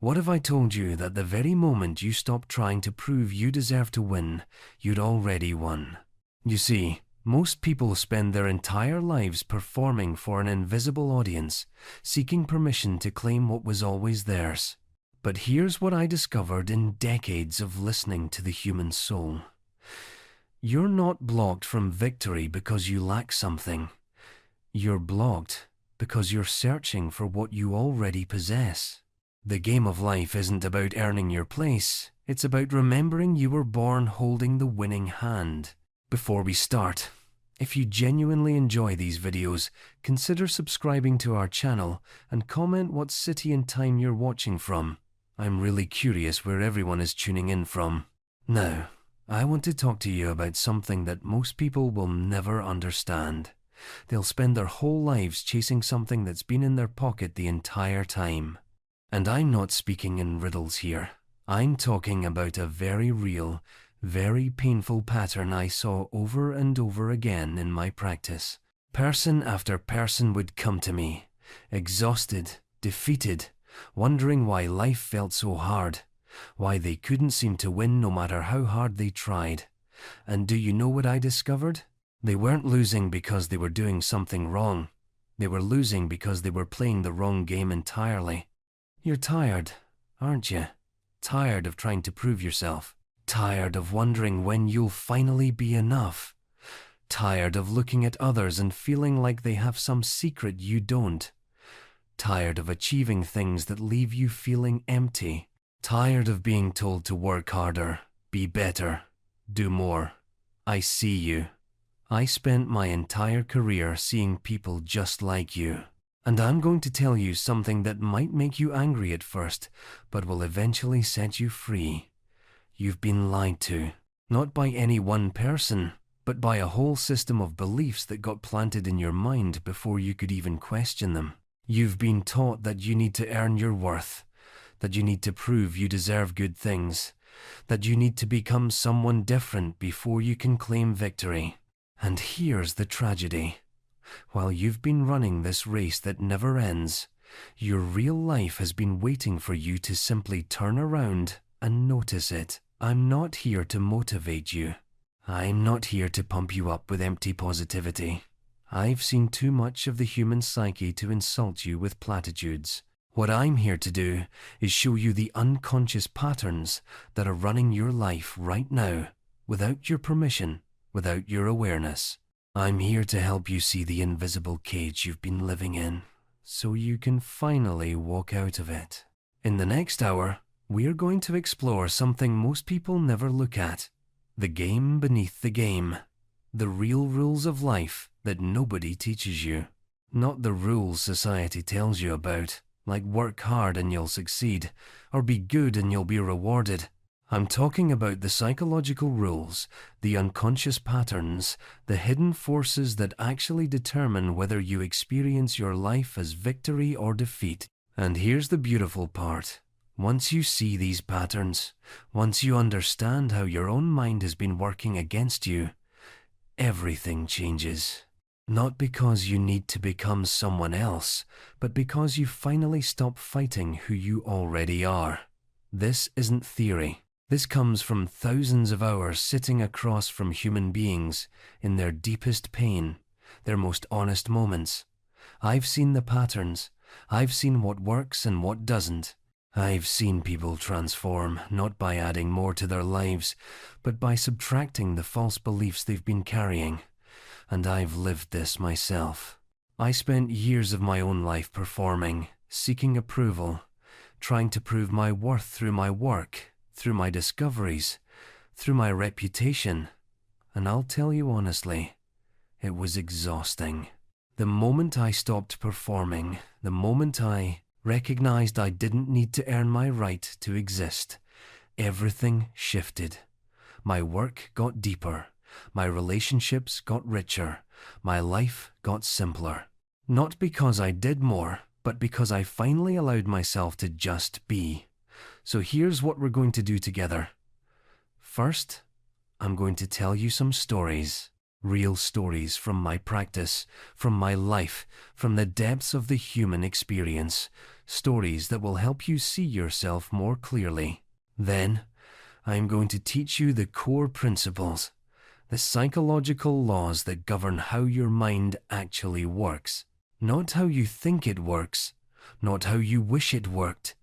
What if I told you that the very moment you stopped trying to prove you deserve to win, you'd already won? You see, most people spend their entire lives performing for an invisible audience, seeking permission to claim what was always theirs. But here's what I discovered in decades of listening to the human soul. You're not blocked from victory because you lack something. You're blocked because you're searching for what you already possess. The game of life isn't about earning your place. It's about remembering you were born holding the winning hand. Before we start, if you genuinely enjoy these videos, consider subscribing to our channel and comment what city and time you're watching from. I'm really curious where everyone is tuning in from. Now, I want to talk to you about something that most people will never understand. They'll spend their whole lives chasing something that's been in their pocket the entire time. And I'm not speaking in riddles here. I'm talking about a very real, very painful pattern I saw over and over again in my practice. Person after person would come to me, exhausted, defeated, wondering why life felt so hard, why they couldn't seem to win no matter how hard they tried. And do you know what I discovered? They weren't losing because they were doing something wrong. They were losing because they were playing the wrong game entirely. You're tired, aren't you? Tired of trying to prove yourself. Tired of wondering when you'll finally be enough. Tired of looking at others and feeling like they have some secret you don't. Tired of achieving things that leave you feeling empty. Tired of being told to work harder, be better, do more. I see you. I spent my entire career seeing people just like you. And I'm going to tell you something that might make you angry at first, but will eventually set you free. You've been lied to, not by any one person, but by a whole system of beliefs that got planted in your mind before you could even question them. You've been taught that you need to earn your worth, that you need to prove you deserve good things, that you need to become someone different before you can claim victory. And here's the tragedy. While you've been running this race that never ends, your real life has been waiting for you to simply turn around and notice it. I'm not here to motivate you. I'm not here to pump you up with empty positivity. I've seen too much of the human psyche to insult you with platitudes. What I'm here to do is show you the unconscious patterns that are running your life right now, without your permission, without your awareness. I'm here to help you see the invisible cage you've been living in, so you can finally walk out of it. In the next hour, we're going to explore something most people never look at. The game beneath the game. The real rules of life that nobody teaches you. Not the rules society tells you about, like work hard and you'll succeed, or be good and you'll be rewarded. I'm talking about the psychological rules, the unconscious patterns, the hidden forces that actually determine whether you experience your life as victory or defeat. And here's the beautiful part. Once you see these patterns, once you understand how your own mind has been working against you, everything changes. Not because you need to become someone else, but because you finally stop fighting who you already are. This isn't theory. This comes from thousands of hours sitting across from human beings in their deepest pain, their most honest moments. I've seen the patterns. I've seen what works and what doesn't. I've seen people transform, not by adding more to their lives, but by subtracting the false beliefs they've been carrying. And I've lived this myself. I spent years of my own life performing, seeking approval, trying to prove my worth through my work, through my discoveries, through my reputation. And I'll tell you honestly, it was exhausting. The moment I stopped performing, the moment I recognized I didn't need to earn my right to exist, everything shifted. My work got deeper. My relationships got richer. My life got simpler. Not because I did more, but because I finally allowed myself to just be. So here's what we're going to do together. First, I'm going to tell you some stories. Real stories from my practice, from my life, from the depths of the human experience. stories that will help you see yourself more clearly. Then, I'm going to teach you the core principles, the psychological laws that govern how your mind actually works. Not how you think it works, not how you wish it worked,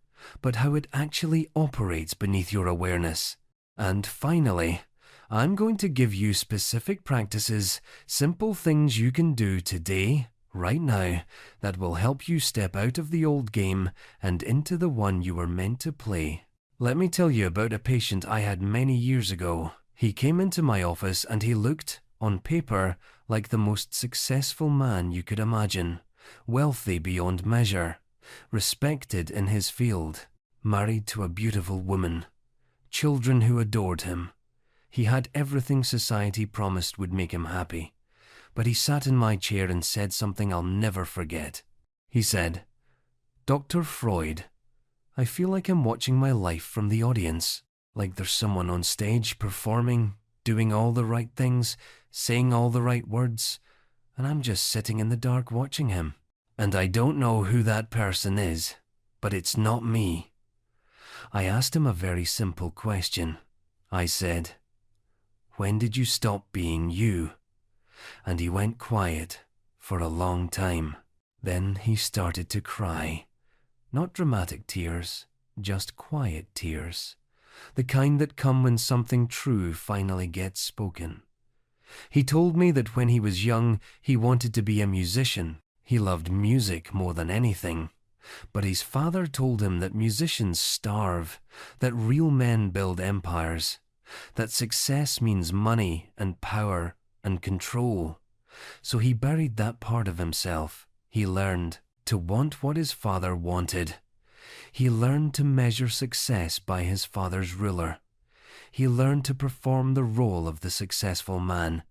but how it actually operates beneath your awareness. And finally, I'm going to give you specific practices, simple things you can do today, right now, that will help you step out of the old game and into the one you were meant to play. Let me tell you about a patient I had many years ago. He came into my office and he looked, on paper, like the most successful man you could imagine, wealthy beyond measure, respected in his field, married to a beautiful woman, children who adored him. He had everything society promised would make him happy. But he sat in my chair and said something I'll never forget. He said, "Dr. Freud, I feel like I'm watching my life from the audience, like there's someone on stage performing, doing all the right things, saying all the right words, and I'm just sitting in the dark watching him. And I don't know who that person is, but it's not me." I asked him a very simple question. I said, "When did you stop being you?" And he went quiet for a long time. Then he started to cry. Not dramatic tears, just quiet tears. The kind that come when something true finally gets spoken. He told me that when he was young, he wanted to be a musician. He loved music more than anything. But his father told him that musicians starve, that real men build empires, that success means money and power and control. So he buried that part of himself. He learned to want what his father wanted. He learned to measure success by his father's ruler. He learned to perform the role of the successful man,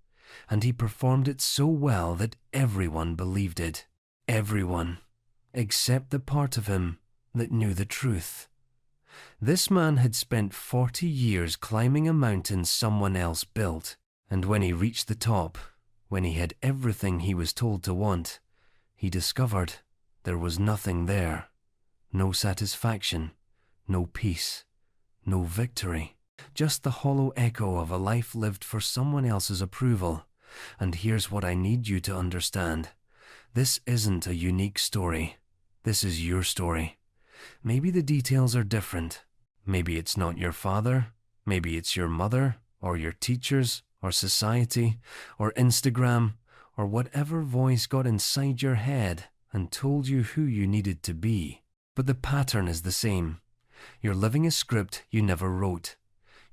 and he performed it so well that everyone believed it. Everyone, except the part of him that knew the truth. This man had spent 40 years climbing a mountain someone else built. And when he reached the top, when he had everything he was told to want, he discovered there was nothing there. No satisfaction, no peace, no victory. Just the hollow echo of a life lived for someone else's approval. And here's what I need you to understand. This isn't a unique story. This is your story. Maybe the details are different. Maybe it's not your father. Maybe it's your mother, or your teachers, or society, or Instagram, or whatever voice got inside your head and told you who you needed to be. But the pattern is the same. You're living a script you never wrote.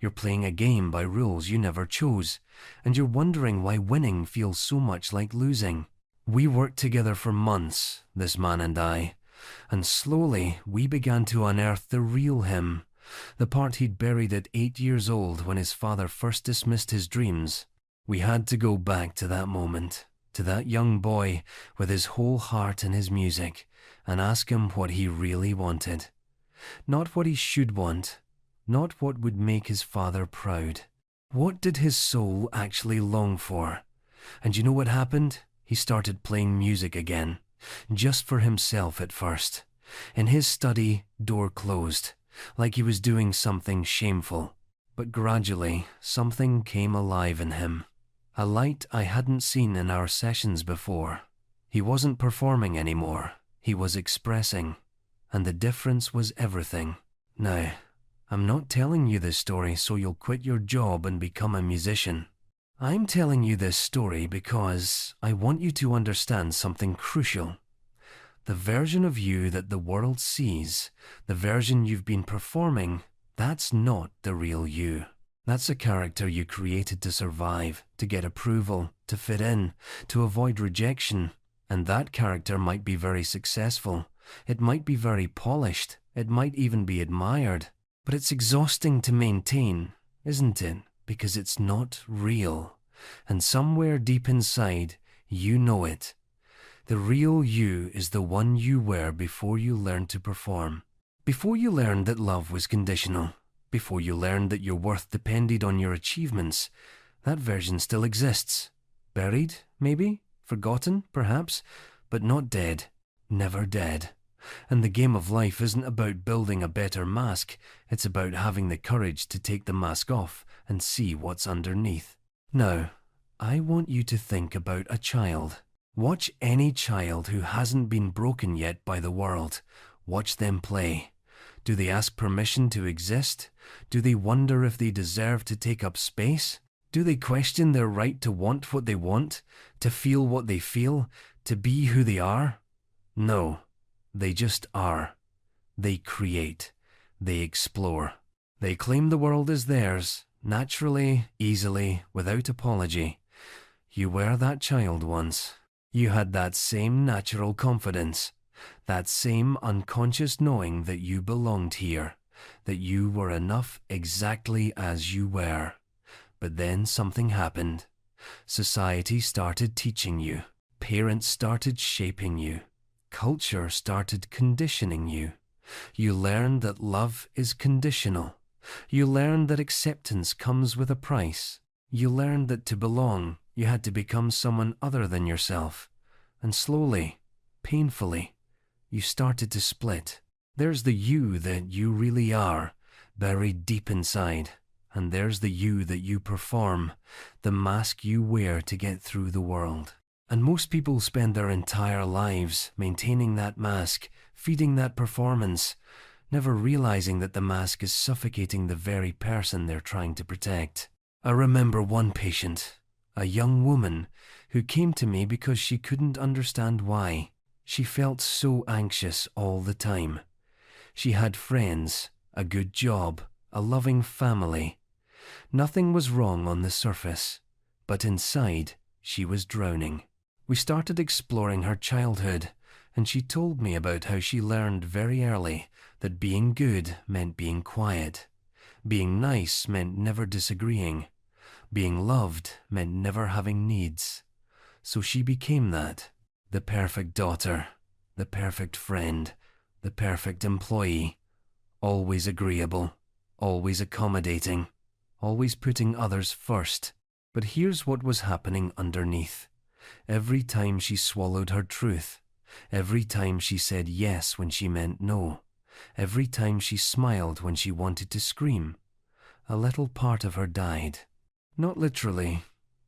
You're playing a game by rules you never chose, and you're wondering why winning feels so much like losing. We worked together for months, this man and I, and slowly we began to unearth the real him, the part he'd buried at 8 years old when his father first dismissed his dreams. We had to go back to that moment, to that young boy with his whole heart in his music, and ask him what he really wanted. Not what he should want, not what would make his father proud. What did his soul actually long for? And you know what happened? He started playing music again, just for himself at first. In his study, door closed, like he was doing something shameful. But gradually, something came alive in him. A light I hadn't seen in our sessions before. He wasn't performing anymore. He was expressing. And the difference was everything. Now, I'm not telling you this story so you'll quit your job and become a musician. I'm telling you this story because I want you to understand something crucial. The version of you that the world sees, the version you've been performing, that's not the real you. That's a character you created to survive, to get approval, to fit in, to avoid rejection. And that character might be very successful. It might be very polished. It might even be admired. But it's exhausting to maintain, isn't it? Because it's not real. And somewhere deep inside, you know it. The real you is the one you were before you learned to perform. Before you learned that love was conditional. Before you learned that your worth depended on your achievements. That version still exists. Buried, maybe? Forgotten, perhaps? But not dead. Never dead. And the game of life isn't about building a better mask, it's about having the courage to take the mask off and see what's underneath. Now, I want you to think about a child. Watch any child who hasn't been broken yet by the world. Watch them play. Do they ask permission to exist? Do they wonder if they deserve to take up space? Do they question their right to want what they want, to feel what they feel, to be who they are? No, they just are. They create. They explore. They claim the world is theirs, naturally, easily, without apology. You were that child once. You had that same natural confidence, that same unconscious knowing that you belonged here, that you were enough exactly as you were. But then something happened. Society started teaching you. Parents started shaping you. Culture started conditioning you. You learned that love is conditional. You learned that acceptance comes with a price. You learned that to belong, you had to become someone other than yourself. And slowly, painfully, you started to split. There's the you that you really are, buried deep inside. And there's the you that you perform, the mask you wear to get through the world. And most people spend their entire lives maintaining that mask, feeding that performance, never realizing that the mask is suffocating the very person they're trying to protect. I remember one patient, a young woman, who came to me because she couldn't understand why. She felt so anxious all the time. She had friends, a good job, a loving family. Nothing was wrong on the surface, but inside she was drowning. We started exploring her childhood, and she told me about how she learned very early that being good meant being quiet. Being nice meant never disagreeing. Being loved meant never having needs. So she became that. The perfect daughter, the perfect friend, the perfect employee. Always agreeable, always accommodating, always putting others first. But here's what was happening underneath. Every time she swallowed her truth, every time she said yes when she meant no, every time she smiled when she wanted to scream, a little part of her died. Not literally,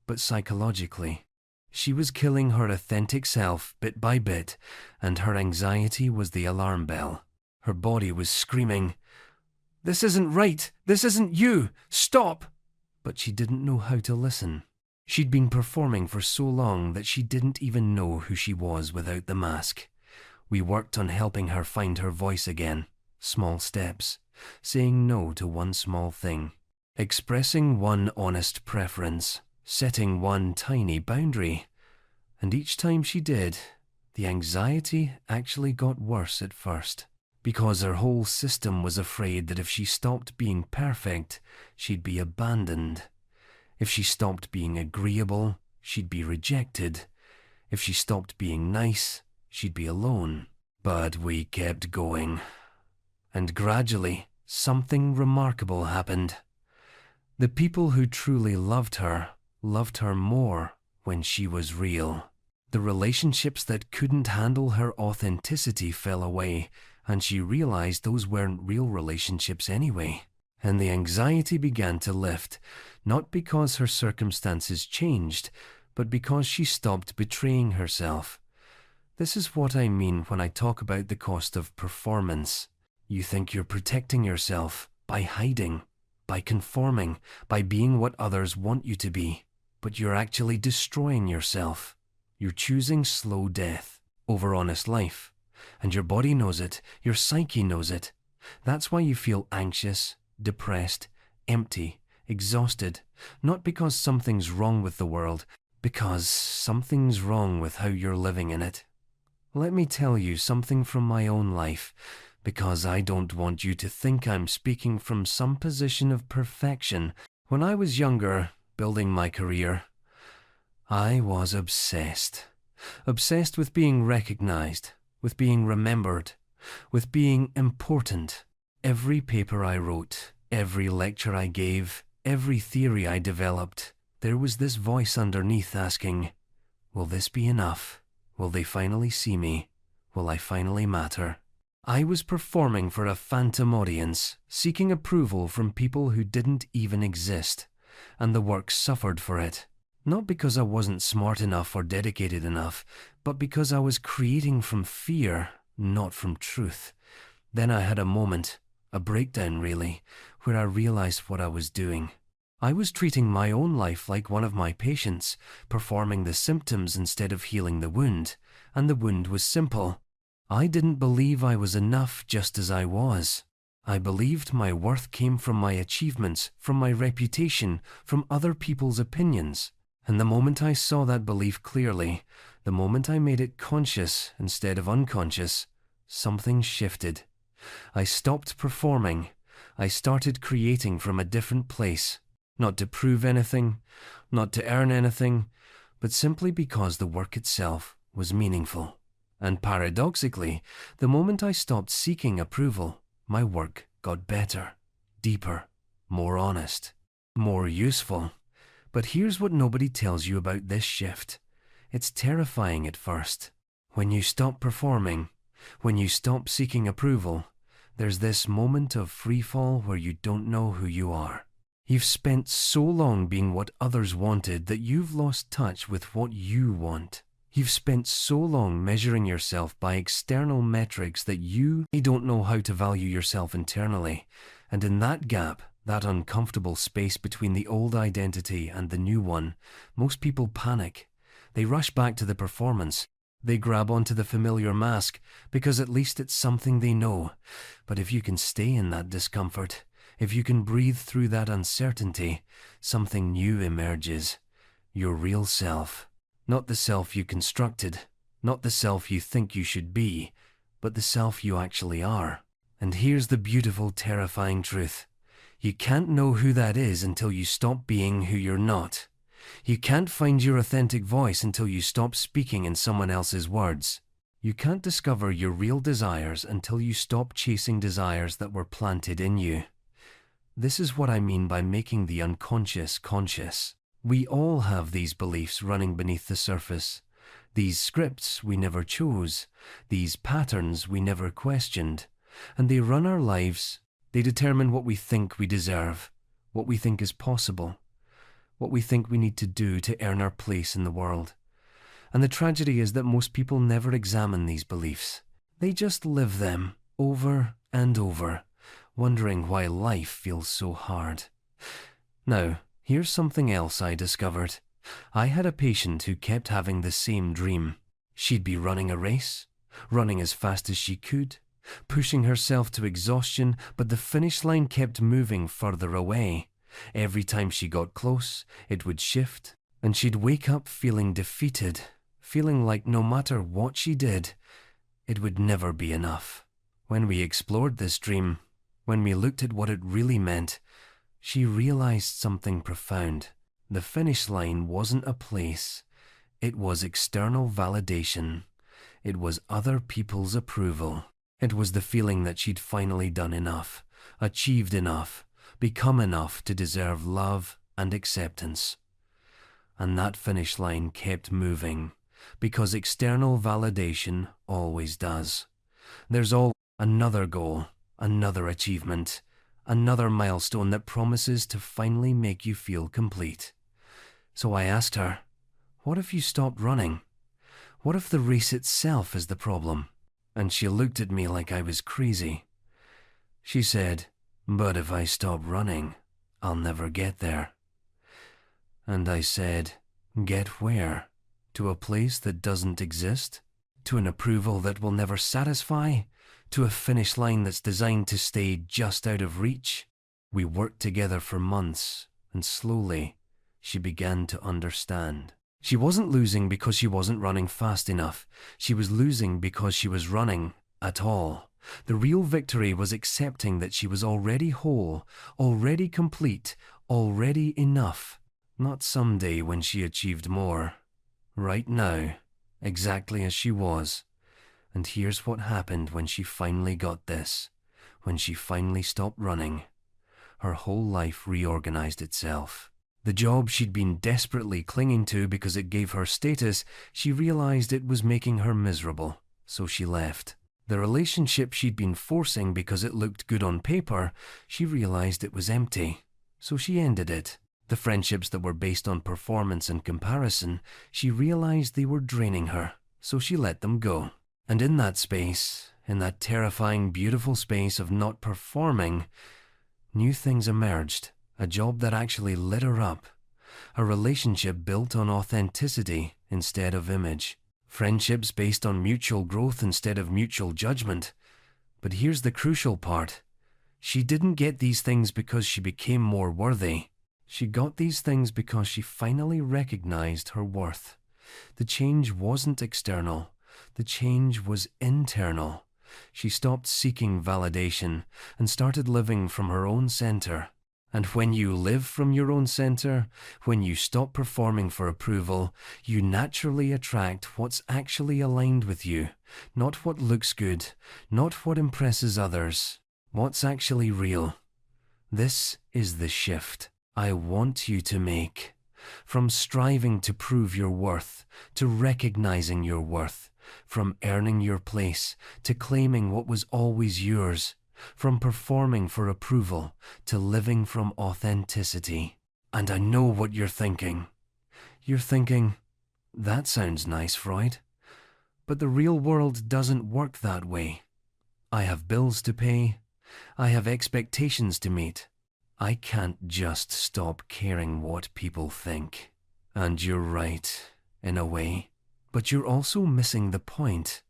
but psychologically. She was killing her authentic self bit by bit, and her anxiety was the alarm bell. Her body was screaming, "This isn't right! This isn't you! Stop!" But she didn't know how to listen. She'd been performing for so long that she didn't even know who she was without the mask. We worked on helping her find her voice again. Small steps. Saying no to one small thing. Expressing one honest preference. Setting one tiny boundary. And each time she did, the anxiety actually got worse at first. Because her whole system was afraid that if she stopped being perfect, she'd be abandoned. If she stopped being agreeable, she'd be rejected. If she stopped being nice, she'd be alone. But we kept going. And gradually, something remarkable happened. The people who truly loved her more when she was real. The relationships that couldn't handle her authenticity fell away, and she realized those weren't real relationships anyway. And the anxiety began to lift, not because her circumstances changed, but because she stopped betraying herself. This is what I mean when I talk about the cost of performance. You think you're protecting yourself by hiding, by conforming, by being what others want you to be, but you're actually destroying yourself. You're choosing slow death over honest life, and your body knows it, your psyche knows it. That's why you feel anxious, depressed, empty, exhausted, not because something's wrong with the world, because something's wrong with how you're living in it. Let me tell you something from my own life, because I don't want you to think I'm speaking from some position of perfection. When I was younger, building my career, I was obsessed. Obsessed with being recognized, with being remembered, with being important. Every paper I wrote, every lecture I gave, every theory I developed, there was this voice underneath asking, will this be enough? Will they finally see me? Will I finally matter? I was performing for a phantom audience, seeking approval from people who didn't even exist, and the work suffered for it. Not because I wasn't smart enough or dedicated enough, but because I was creating from fear, not from truth. Then I had a moment, a breakdown really, where I realized what I was doing. I was treating my own life like one of my patients, performing the symptoms instead of healing the wound, and the wound was simple. I didn't believe I was enough just as I was. I believed my worth came from my achievements, from my reputation, from other people's opinions. And the moment I saw that belief clearly, the moment I made it conscious instead of unconscious, something shifted. I stopped performing. I started creating from a different place, not to prove anything, not to earn anything, but simply because the work itself was meaningful. And paradoxically, the moment I stopped seeking approval, my work got better, deeper, more honest, more useful. But here's what nobody tells you about this shift. It's terrifying at first. When you stop performing, when you stop seeking approval, there's this moment of free fall where you don't know who you are. You've spent so long being what others wanted that you've lost touch with what you want. You've spent so long measuring yourself by external metrics that you don't know how to value yourself internally. And in that gap, that uncomfortable space between the old identity and the new one, most people panic. They rush back to the performance. They grab onto the familiar mask because at least it's something they know. But if you can stay in that discomfort, if you can breathe through that uncertainty, something new emerges. Your real self. Not the self you constructed, not the self you think you should be, but the self you actually are. And here's the beautiful, terrifying truth. You can't know who that is until you stop being who you're not. You can't find your authentic voice until you stop speaking in someone else's words. You can't discover your real desires until you stop chasing desires that were planted in you. This is what I mean by making the unconscious conscious. We all have these beliefs running beneath the surface, these scripts we never chose, these patterns we never questioned, and they run our lives. They determine what we think we deserve, what we think is possible, what we think we need to do to earn our place in the world. And the tragedy is that most people never examine these beliefs. They just live them over and over, wondering why life feels so hard. Now, here's something else I discovered. I had a patient who kept having the same dream. She'd be running a race, running as fast as she could, pushing herself to exhaustion, but the finish line kept moving further away. Every time she got close, it would shift, and she'd wake up feeling defeated, feeling like no matter what she did, it would never be enough. When we explored this dream, when we looked at what it really meant, she realized something profound. The finish line wasn't a place. It was external validation. It was other people's approval. It was the feeling that she'd finally done enough, achieved enough, become enough to deserve love and acceptance. And that finish line kept moving, because external validation always does. There's always another goal, another achievement, another milestone that promises to finally make you feel complete. So I asked her, what if you stopped running? What if the race itself is the problem? And she looked at me like I was crazy. She said, but if I stop running, I'll never get there. And I said, get where? To a place that doesn't exist? To an approval that will never satisfy? To a finish line that's designed to stay just out of reach? We worked together for months, and slowly, she began to understand. She wasn't losing because she wasn't running fast enough. She was losing because she was running at all. The real victory was accepting that she was already whole, already complete, already enough. Not someday when she achieved more. Right now, exactly as she was. And here's what happened when she finally got this. When she finally stopped running. Her whole life reorganized itself. The job she'd been desperately clinging to because it gave her status, she realized it was making her miserable, so she left. The relationship she'd been forcing because it looked good on paper, she realized it was empty, so she ended it. The friendships that were based on performance and comparison, she realized they were draining her, so she let them go. And in that space, in that terrifying, beautiful space of not performing, new things emerged. A job that actually lit her up. A relationship built on authenticity instead of image. Friendships based on mutual growth instead of mutual judgment. But here's the crucial part. She didn't get these things because she became more worthy. She got these things because she finally recognized her worth. The change wasn't external. The change was internal. She stopped seeking validation and started living from her own center. And when you live from your own center, when you stop performing for approval, you naturally attract what's actually aligned with you, not what looks good, not what impresses others, what's actually real. This is the shift I want you to make. From striving to prove your worth, to recognizing your worth, from earning your place, to claiming what was always yours, from performing for approval to living from authenticity. And I know what you're thinking. You're thinking, that sounds nice, Freud. But the real world doesn't work that way. I have bills to pay. I have expectations to meet. I can't just stop caring what people think. And you're right, in a way. But you're also missing the point.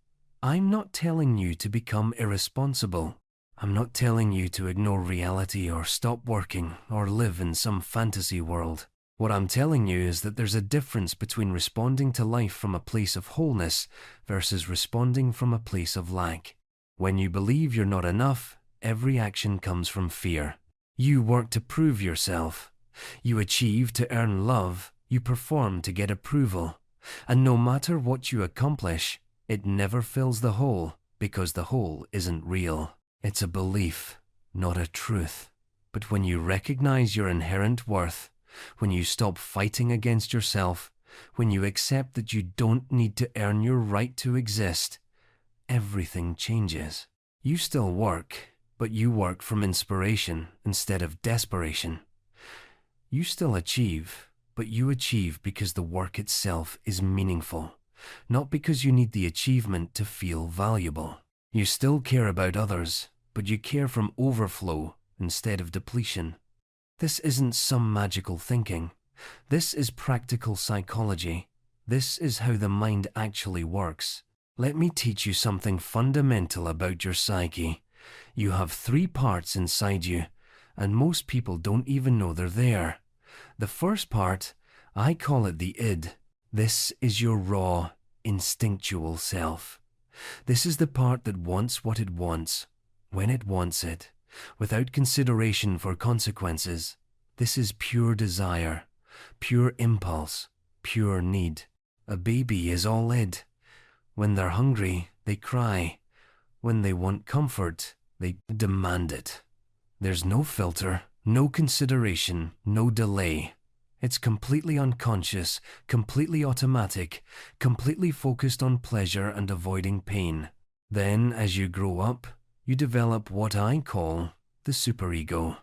I'm not telling you to become irresponsible. I'm not telling you to ignore reality or stop working or live in some fantasy world. What I'm telling you is that there's a difference between responding to life from a place of wholeness versus responding from a place of lack. When you believe you're not enough, every action comes from fear. You work to prove yourself. You achieve to earn love. You perform to get approval. And no matter what you accomplish, it never fills the hole because the hole isn't real. It's a belief, not a truth. But when you recognize your inherent worth, when you stop fighting against yourself, when you accept that you don't need to earn your right to exist, everything changes. You still work, but you work from inspiration instead of desperation. You still achieve, but you achieve because the work itself is meaningful, not because you need the achievement to feel valuable. You still care about others, but you care from overflow instead of depletion. This isn't some magical thinking. This is practical psychology. This is how the mind actually works. Let me teach you something fundamental about your psyche. You have 3 parts inside you, and most people don't even know they're there. The first part, I call it the id. This is your raw, instinctual self. This is the part that wants what it wants, when it wants it, without consideration for consequences. This is pure desire, pure impulse, pure need. A baby is all id. When they're hungry, they cry. When they want comfort, they demand it. There's no filter, no consideration, no delay. It's completely unconscious, completely automatic, completely focused on pleasure and avoiding pain. Then, as you grow up, you develop what I call the superego.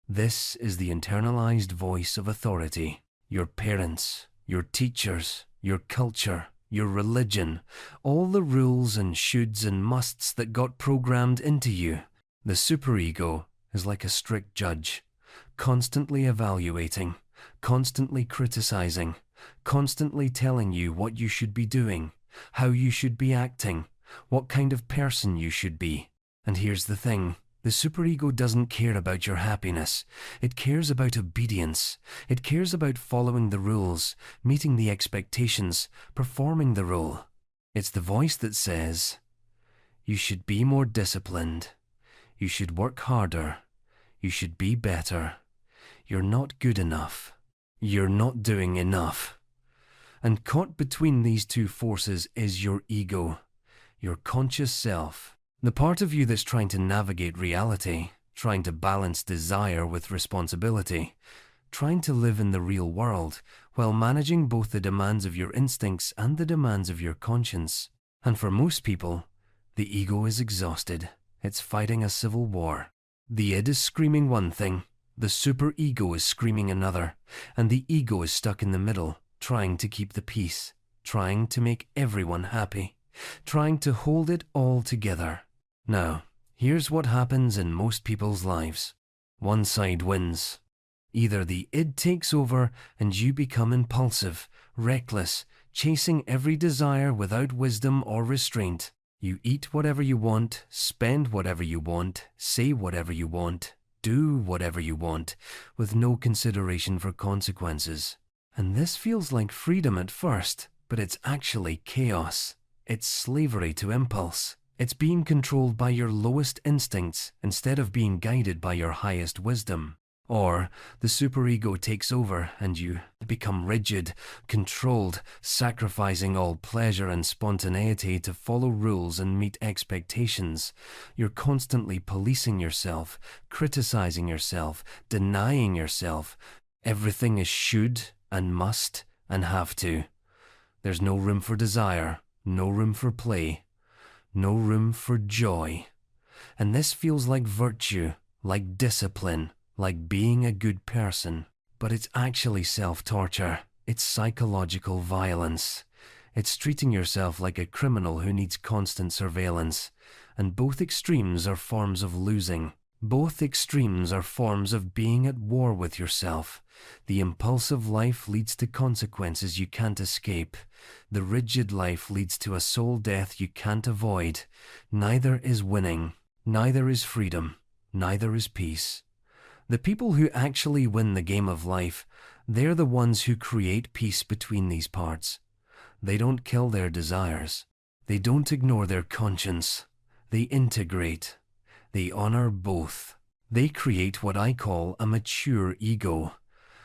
This is the internalized voice of authority. Your parents, your teachers, your culture, your religion, all the rules and shoulds and musts that got programmed into you. The superego is like a strict judge, constantly evaluating, constantly criticizing, constantly telling you what you should be doing, how you should be acting, what kind of person you should be. And here's the thing, the superego doesn't care about your happiness. It cares about obedience. It cares about following the rules, meeting the expectations, performing the role. It's the voice that says, you should be more disciplined. You should work harder. You should be better. You're not good enough. You're not doing enough. And caught between these 2 forces is your ego, your conscious self, the part of you that's trying to navigate reality, trying to balance desire with responsibility, trying to live in the real world while managing both the demands of your instincts and the demands of your conscience. And for most people, The ego is exhausted. It's fighting a civil war. The id is screaming one thing, the superego is screaming another, and the ego is stuck in the middle, trying to keep the peace, trying to make everyone happy, trying to hold it all together. Now, here's what happens in most people's lives. One side wins. Either the id takes over and you become impulsive, reckless, chasing every desire without wisdom or restraint. You eat whatever you want, spend whatever you want, say whatever you want, do whatever you want, with no consideration for consequences. And this feels like freedom at first, but it's actually chaos. It's slavery to impulse. It's being controlled by your lowest instincts instead of being guided by your highest wisdom. Or the superego takes over and you become rigid, controlled, sacrificing all pleasure and spontaneity to follow rules and meet expectations. You're constantly policing yourself, criticizing yourself, denying yourself. Everything is should and must and have to. There's no room for desire, no room for play, no room for joy. And this feels like virtue, like discipline, like being a good person. But it's actually self-torture. It's psychological violence. It's treating yourself like a criminal who needs constant surveillance. And both extremes are forms of losing. Both extremes are forms of being at war with yourself. The impulsive life leads to consequences you can't escape. The rigid life leads to a soul death you can't avoid. Neither is winning. Neither is freedom. Neither is peace. The people who actually win the game of life, they're the ones who create peace between these parts. They don't kill their desires. They don't ignore their conscience. They integrate. They honor both. They create what I call a mature ego,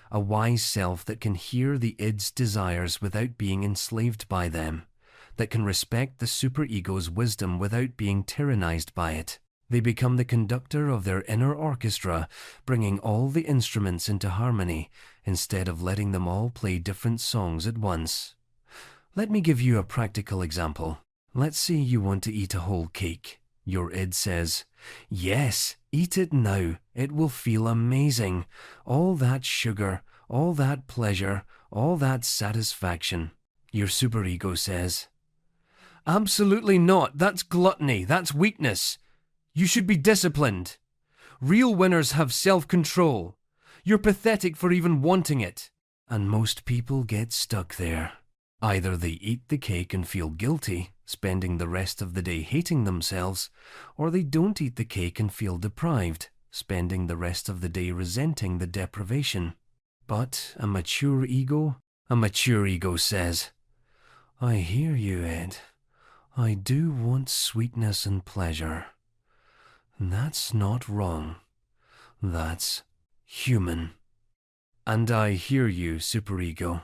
a wise self that can hear the id's desires without being enslaved by them, that can respect the superego's wisdom without being tyrannized by it. They become the conductor of their inner orchestra, bringing all the instruments into harmony, instead of letting them all play different songs at once. Let me give you a practical example. Let's say you want to eat a whole cake. Your id says, "Yes, eat it now. It will feel amazing. All that sugar, all that pleasure, all that satisfaction." Your superego says, "Absolutely not. That's gluttony. That's weakness. You should be disciplined. Real winners have self-control. You're pathetic for even wanting it." And most people get stuck there. Either they eat the cake and feel guilty, spending the rest of the day hating themselves, or they don't eat the cake and feel deprived, spending the rest of the day resenting the deprivation. But a mature ego says, "I hear you, Ed. I do want sweetness and pleasure. That's not wrong. That's human. And I hear you, superego.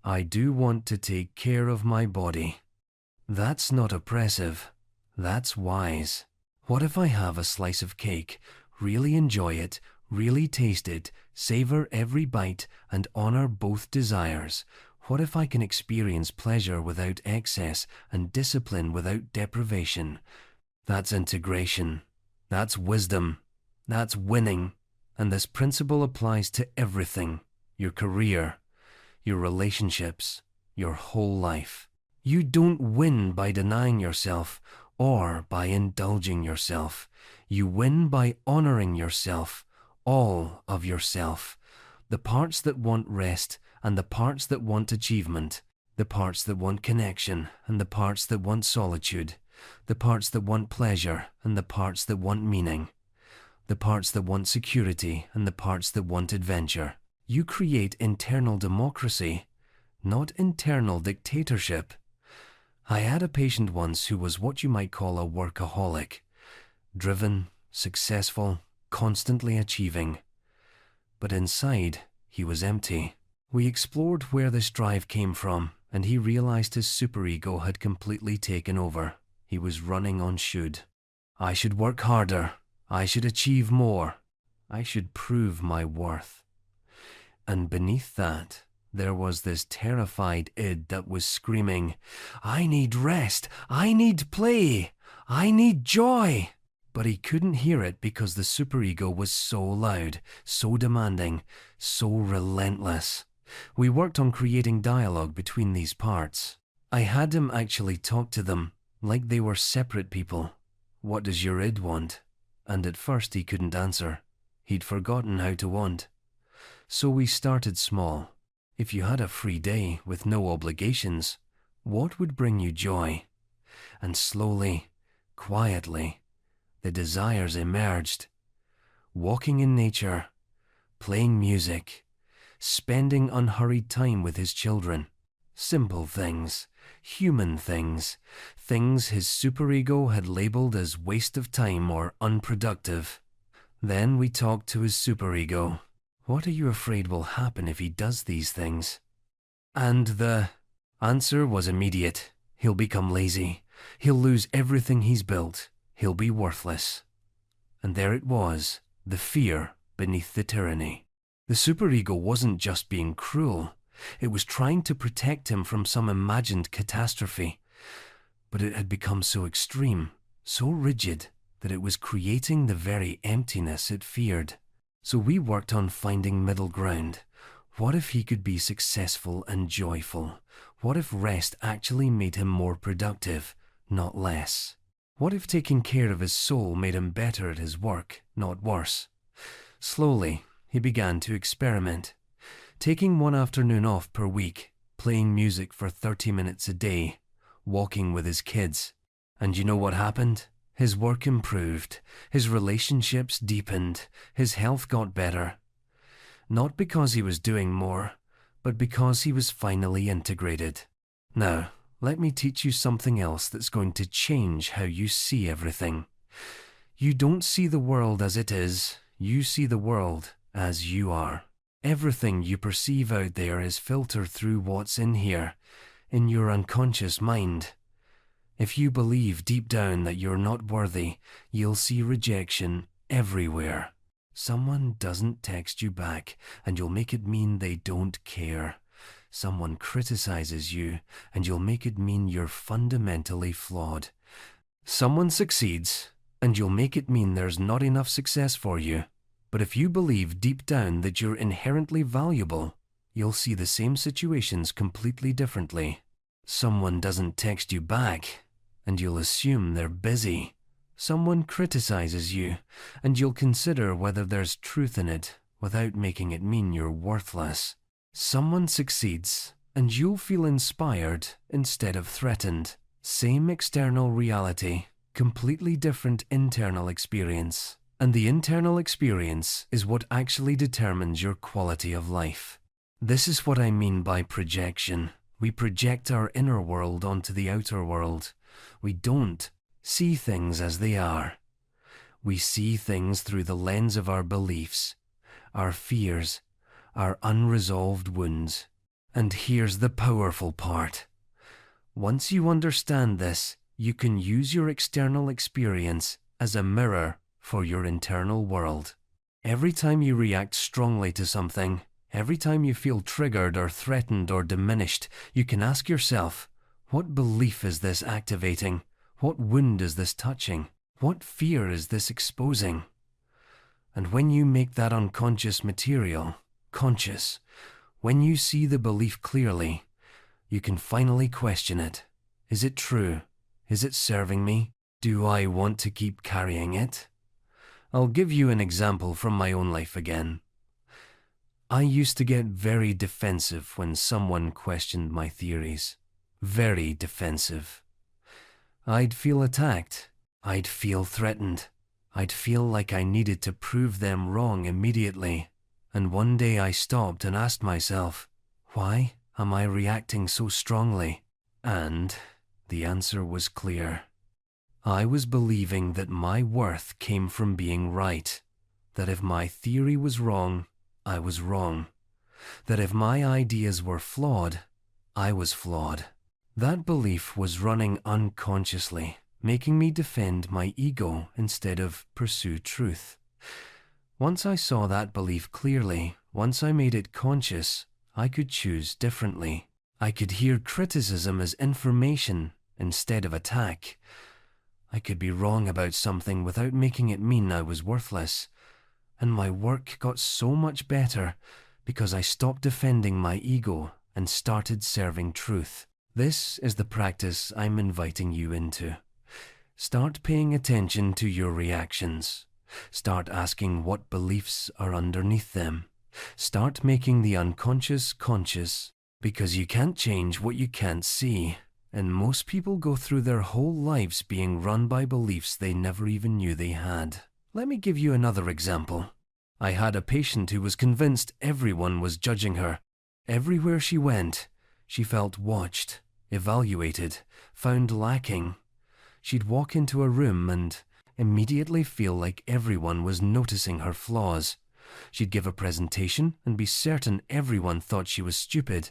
I do want to take care of my body. That's not oppressive. That's wise. What if I have a slice of cake, really enjoy it, really taste it, savor every bite, and honor both desires? What if I can experience pleasure without excess and discipline without deprivation? That's integration. That's wisdom. That's winning. And this principle applies to everything. Your career, your relationships, your whole life. You don't win by denying yourself or by indulging yourself. You win by honoring yourself, all of yourself. The parts that want rest and the parts that want achievement. The parts that want connection and the parts that want solitude. The parts that want pleasure and the parts that want meaning. The parts that want security and the parts that want adventure. You create internal democracy, not internal dictatorship. I had a patient once who was what you might call a workaholic. Driven, successful, constantly achieving. But inside, he was empty. We explored where this drive came from, and he realized his superego had completely taken over. He was running on should. I should work harder. I should achieve more. I should prove my worth. And beneath that, there was this terrified id that was screaming, "I need rest. I need play. I need joy! But he couldn't hear it because the superego was so loud, so demanding, so relentless. We worked on creating dialogue between these parts. I had him actually talk to them, like they were separate people. What does your id want? And at first he couldn't answer. He'd forgotten how to want. So we started small. If you had a free day with no obligations, what would bring you joy? And slowly, quietly, the desires emerged. Walking in nature, playing music, spending unhurried time with his children. Simple things, human things, things his superego had labeled as waste of time or unproductive. Then we talked to his superego. What are you afraid will happen if he does these things? And the answer was immediate. He'll become lazy. He'll lose everything he's built. He'll be worthless. And there it was, the fear beneath the tyranny. The superego wasn't just being cruel. It was trying to protect him from some imagined catastrophe. But it had become so extreme, so rigid, that it was creating the very emptiness it feared. So we worked on finding middle ground. What if he could be successful and joyful? What if rest actually made him more productive, not less? What if taking care of his soul made him better at his work, not worse? Slowly, he began to experiment, taking one afternoon off per week, playing music for 30 minutes a day, walking with his kids. And you know what happened? His work improved, his relationships deepened, his health got better. Not because he was doing more, but because he was finally integrated. Now, let me teach you something else that's going to change how you see everything. You don't see the world as it is, you see the world as you are. Everything you perceive out there is filtered through what's in here, in your unconscious mind. If you believe deep down that you're not worthy, you'll see rejection everywhere. Someone doesn't text you back, and you'll make it mean they don't care. Someone criticizes you, and you'll make it mean you're fundamentally flawed. Someone succeeds, and you'll make it mean there's not enough success for you. But if you believe deep down that you're inherently valuable, you'll see the same situations completely differently. Someone doesn't text you back, and you'll assume they're busy. Someone criticizes you, and you'll consider whether there's truth in it without making it mean you're worthless. Someone succeeds, and you'll feel inspired instead of threatened. Same external reality, completely different internal experience. And the internal experience is what actually determines your quality of life. This is what I mean by projection. We project our inner world onto the outer world. We don't see things as they are. We see things through the lens of our beliefs, our fears, our unresolved wounds. And here's the powerful part. Once you understand this, you can use your external experience as a mirror for your internal world. Every time you react strongly to something, every time you feel triggered or threatened or diminished, you can ask yourself, what belief is this activating? What wound is this touching? What fear is this exposing? And when you make that unconscious material conscious, when you see the belief clearly, you can finally question it. Is it true? Is it serving me? Do I want to keep carrying it? I'll give you an example from my own life again. I used to get very defensive when someone questioned my theories. Very defensive. I'd feel attacked. I'd feel threatened. I'd feel like I needed to prove them wrong immediately. And one day I stopped and asked myself, why am I reacting so strongly? And the answer was clear. I was believing that my worth came from being right, that if my theory was wrong, I was wrong, that if my ideas were flawed, I was flawed. That belief was running unconsciously, making me defend my ego instead of pursue truth. Once I saw that belief clearly, once I made it conscious, I could choose differently. I could hear criticism as information instead of attack. I could be wrong about something without making it mean I was worthless. And my work got so much better because I stopped defending my ego and started serving truth. This is the practice I'm inviting you into. Start paying attention to your reactions. Start asking what beliefs are underneath them. Start making the unconscious conscious, because you can't change what you can't see. And most people go through their whole lives being run by beliefs they never even knew they had. Let me give you another example. I had a patient who was convinced everyone was judging her. Everywhere she went, she felt watched, evaluated, found lacking. She'd walk into a room and immediately feel like everyone was noticing her flaws. She'd give a presentation and be certain everyone thought she was stupid.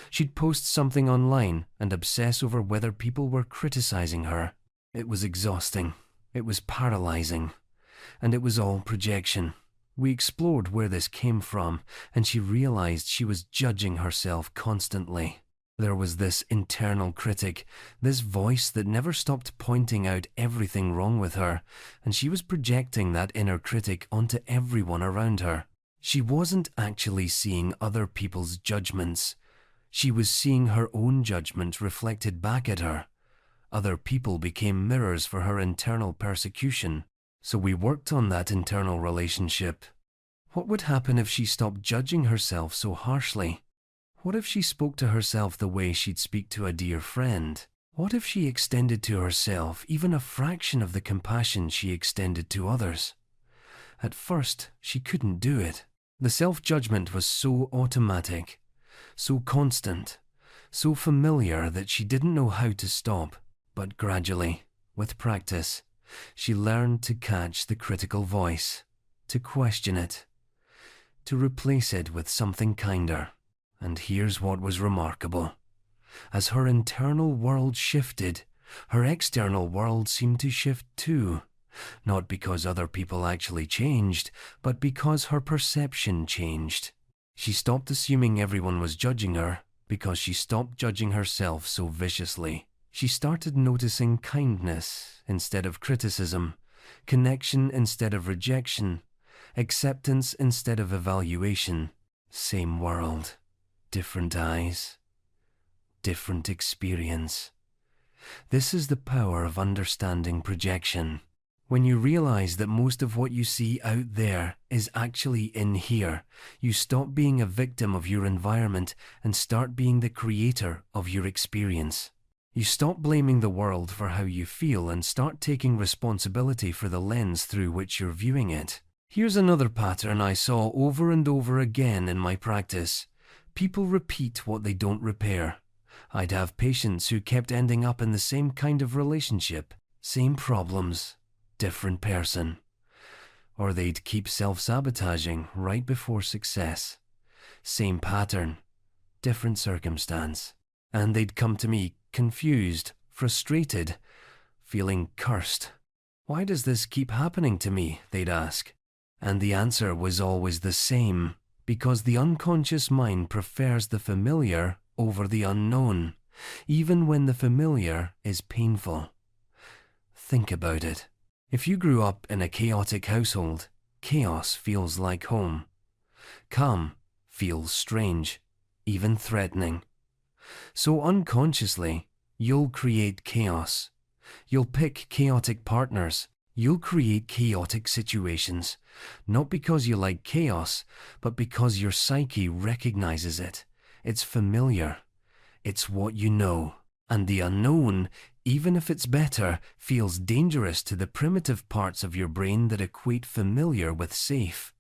She'd post something online and obsess over whether people were criticizing her. It was exhausting. It was paralyzing. And it was all projection. We explored where this came from, and she realized she was judging herself constantly. There was this internal critic, this voice that never stopped pointing out everything wrong with her, and she was projecting that inner critic onto everyone around her. She wasn't actually seeing other people's judgments. She was seeing her own judgment reflected back at her. Other people became mirrors for her internal persecution. So we worked on that internal relationship. What would happen if she stopped judging herself so harshly? What if she spoke to herself the way she'd speak to a dear friend? What if she extended to herself even a fraction of the compassion she extended to others? At first, she couldn't do it. The self-judgment was so automatic, so constant, so familiar that she didn't know how to stop. But gradually, with practice, she learned to catch the critical voice, to question it, to replace it with something kinder. And here's what was remarkable. As her internal world shifted, her external world seemed to shift too. Not because other people actually changed, but because her perception changed. She stopped assuming everyone was judging her because she stopped judging herself so viciously. She started noticing kindness instead of criticism, connection instead of rejection, acceptance instead of evaluation. Same world, different eyes, different experience. This is the power of understanding projection. When you realize that most of what you see out there is actually in here, you stop being a victim of your environment and start being the creator of your experience. You stop blaming the world for how you feel and start taking responsibility for the lens through which you're viewing it. Here's another pattern I saw over and over again in my practice. People repeat what they don't repair. I'd have patients who kept ending up in the same kind of relationship, same problems, different person. Or they'd keep self-sabotaging right before success. Same pattern, different circumstance. And they'd come to me confused, frustrated, feeling cursed. Why does this keep happening to me? They'd ask. And the answer was always the same, because the unconscious mind prefers the familiar over the unknown, even when the familiar is painful. Think about it. If you grew up in a chaotic household, chaos feels like home. Calm feels strange, even threatening. So unconsciously, you'll create chaos. You'll pick chaotic partners. You'll create chaotic situations, not because you like chaos, but because your psyche recognizes it. It's familiar. It's what you know. And the unknown, even if it's better, feels dangerous to the primitive parts of your brain that equate familiar with safe.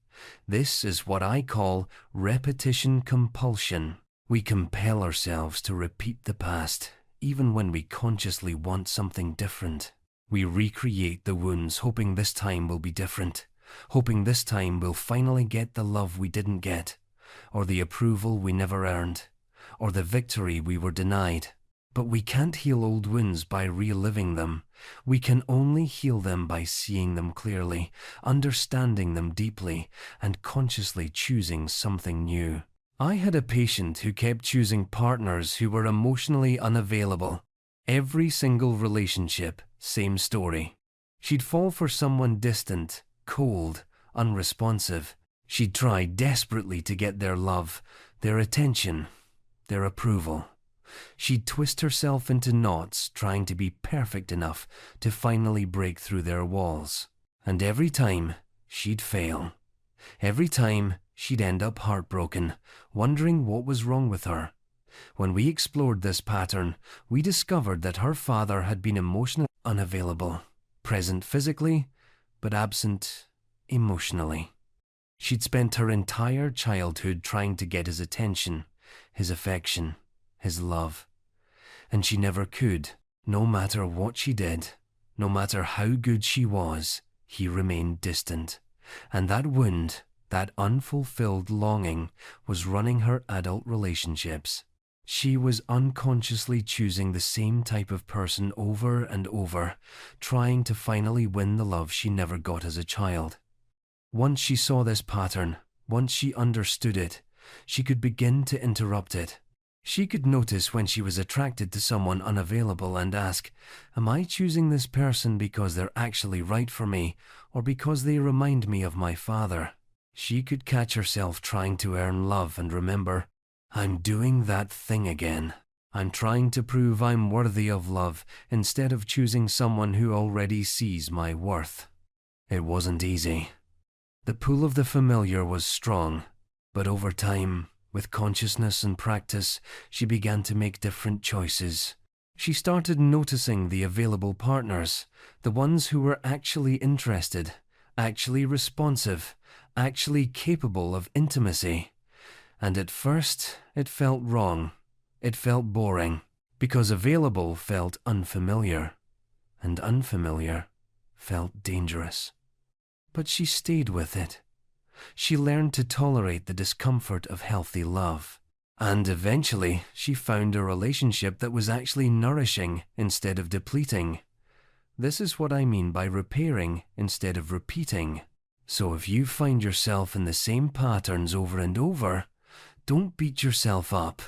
This is what I call repetition compulsion. We compel ourselves to repeat the past, even when we consciously want something different. We recreate the wounds, hoping this time will be different, hoping this time we'll finally get the love we didn't get, or the approval we never earned, or the victory we were denied. But we can't heal old wounds by reliving them. We can only heal them by seeing them clearly, understanding them deeply, and consciously choosing something new. I had a patient who kept choosing partners who were emotionally unavailable. Every single relationship, same story. She'd fall for someone distant, cold, unresponsive. She'd try desperately to get their love, their attention, their approval. She'd twist herself into knots trying to be perfect enough to finally break through their walls. And every time, she'd fail. Every time, she'd end up heartbroken, wondering what was wrong with her. When we explored this pattern, we discovered that her father had been emotionally unavailable, present physically, but absent emotionally. She'd spent her entire childhood trying to get his attention, his affection, his love. And she never could. No matter what she did, no matter how good she was, he remained distant. And that wound, that unfulfilled longing, was running her adult relationships. She was unconsciously choosing the same type of person over and over, trying to finally win the love she never got as a child. Once she saw this pattern, once she understood it, she could begin to interrupt it. She could notice when she was attracted to someone unavailable and ask, am I choosing this person because they're actually right for me, or because they remind me of my father? She could catch herself trying to earn love and remember, I'm doing that thing again. I'm trying to prove I'm worthy of love instead of choosing someone who already sees my worth. It wasn't easy. The pull of the familiar was strong, but over time, with consciousness and practice, she began to make different choices. She started noticing the available partners, the ones who were actually interested, actually responsive, actually capable of intimacy. And at first, it felt wrong. It felt boring, because available felt unfamiliar, and unfamiliar felt dangerous. But she stayed with it. She learned to tolerate the discomfort of healthy love. And eventually, she found a relationship that was actually nourishing instead of depleting. This is what I mean by repairing instead of repeating. So if you find yourself in the same patterns over and over, don't beat yourself up.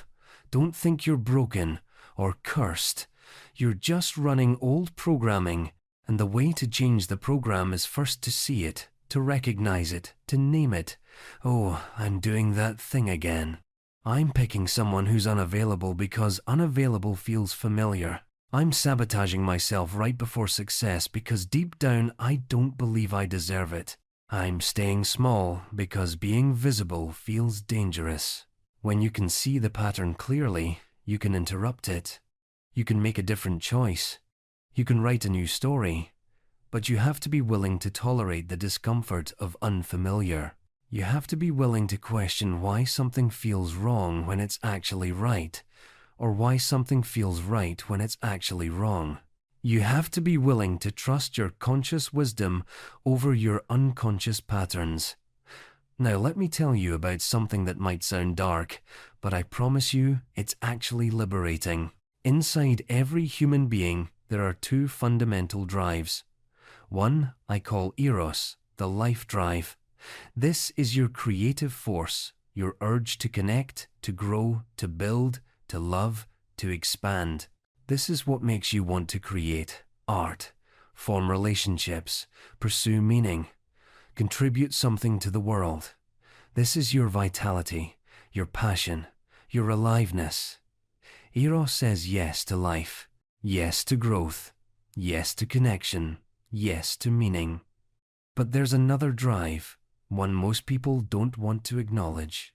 Don't think you're broken or cursed. You're just running old programming. And the way to change the program is first to see it, to recognize it, to name it. Oh, I'm doing that thing again. I'm picking someone who's unavailable because unavailable feels familiar. I'm sabotaging myself right before success because deep down I don't believe I deserve it. I'm staying small because being visible feels dangerous. When you can see the pattern clearly, you can interrupt it. You can make a different choice. You can write a new story, but you have to be willing to tolerate the discomfort of unfamiliar. You have to be willing to question why something feels wrong when it's actually right, or why something feels right when it's actually wrong. You have to be willing to trust your conscious wisdom over your unconscious patterns. Now let me tell you about something that might sound dark, but I promise you it's actually liberating. Inside every human being, there are two fundamental drives. One I call Eros, the life drive. This is your creative force, your urge to connect, to grow, to build, to love, to expand. This is what makes you want to create art, form relationships, pursue meaning, contribute something to the world. This is your vitality, your passion, your aliveness. Eros says yes to life. Yes to growth, yes to connection, yes to meaning. But there's another drive, one most people don't want to acknowledge.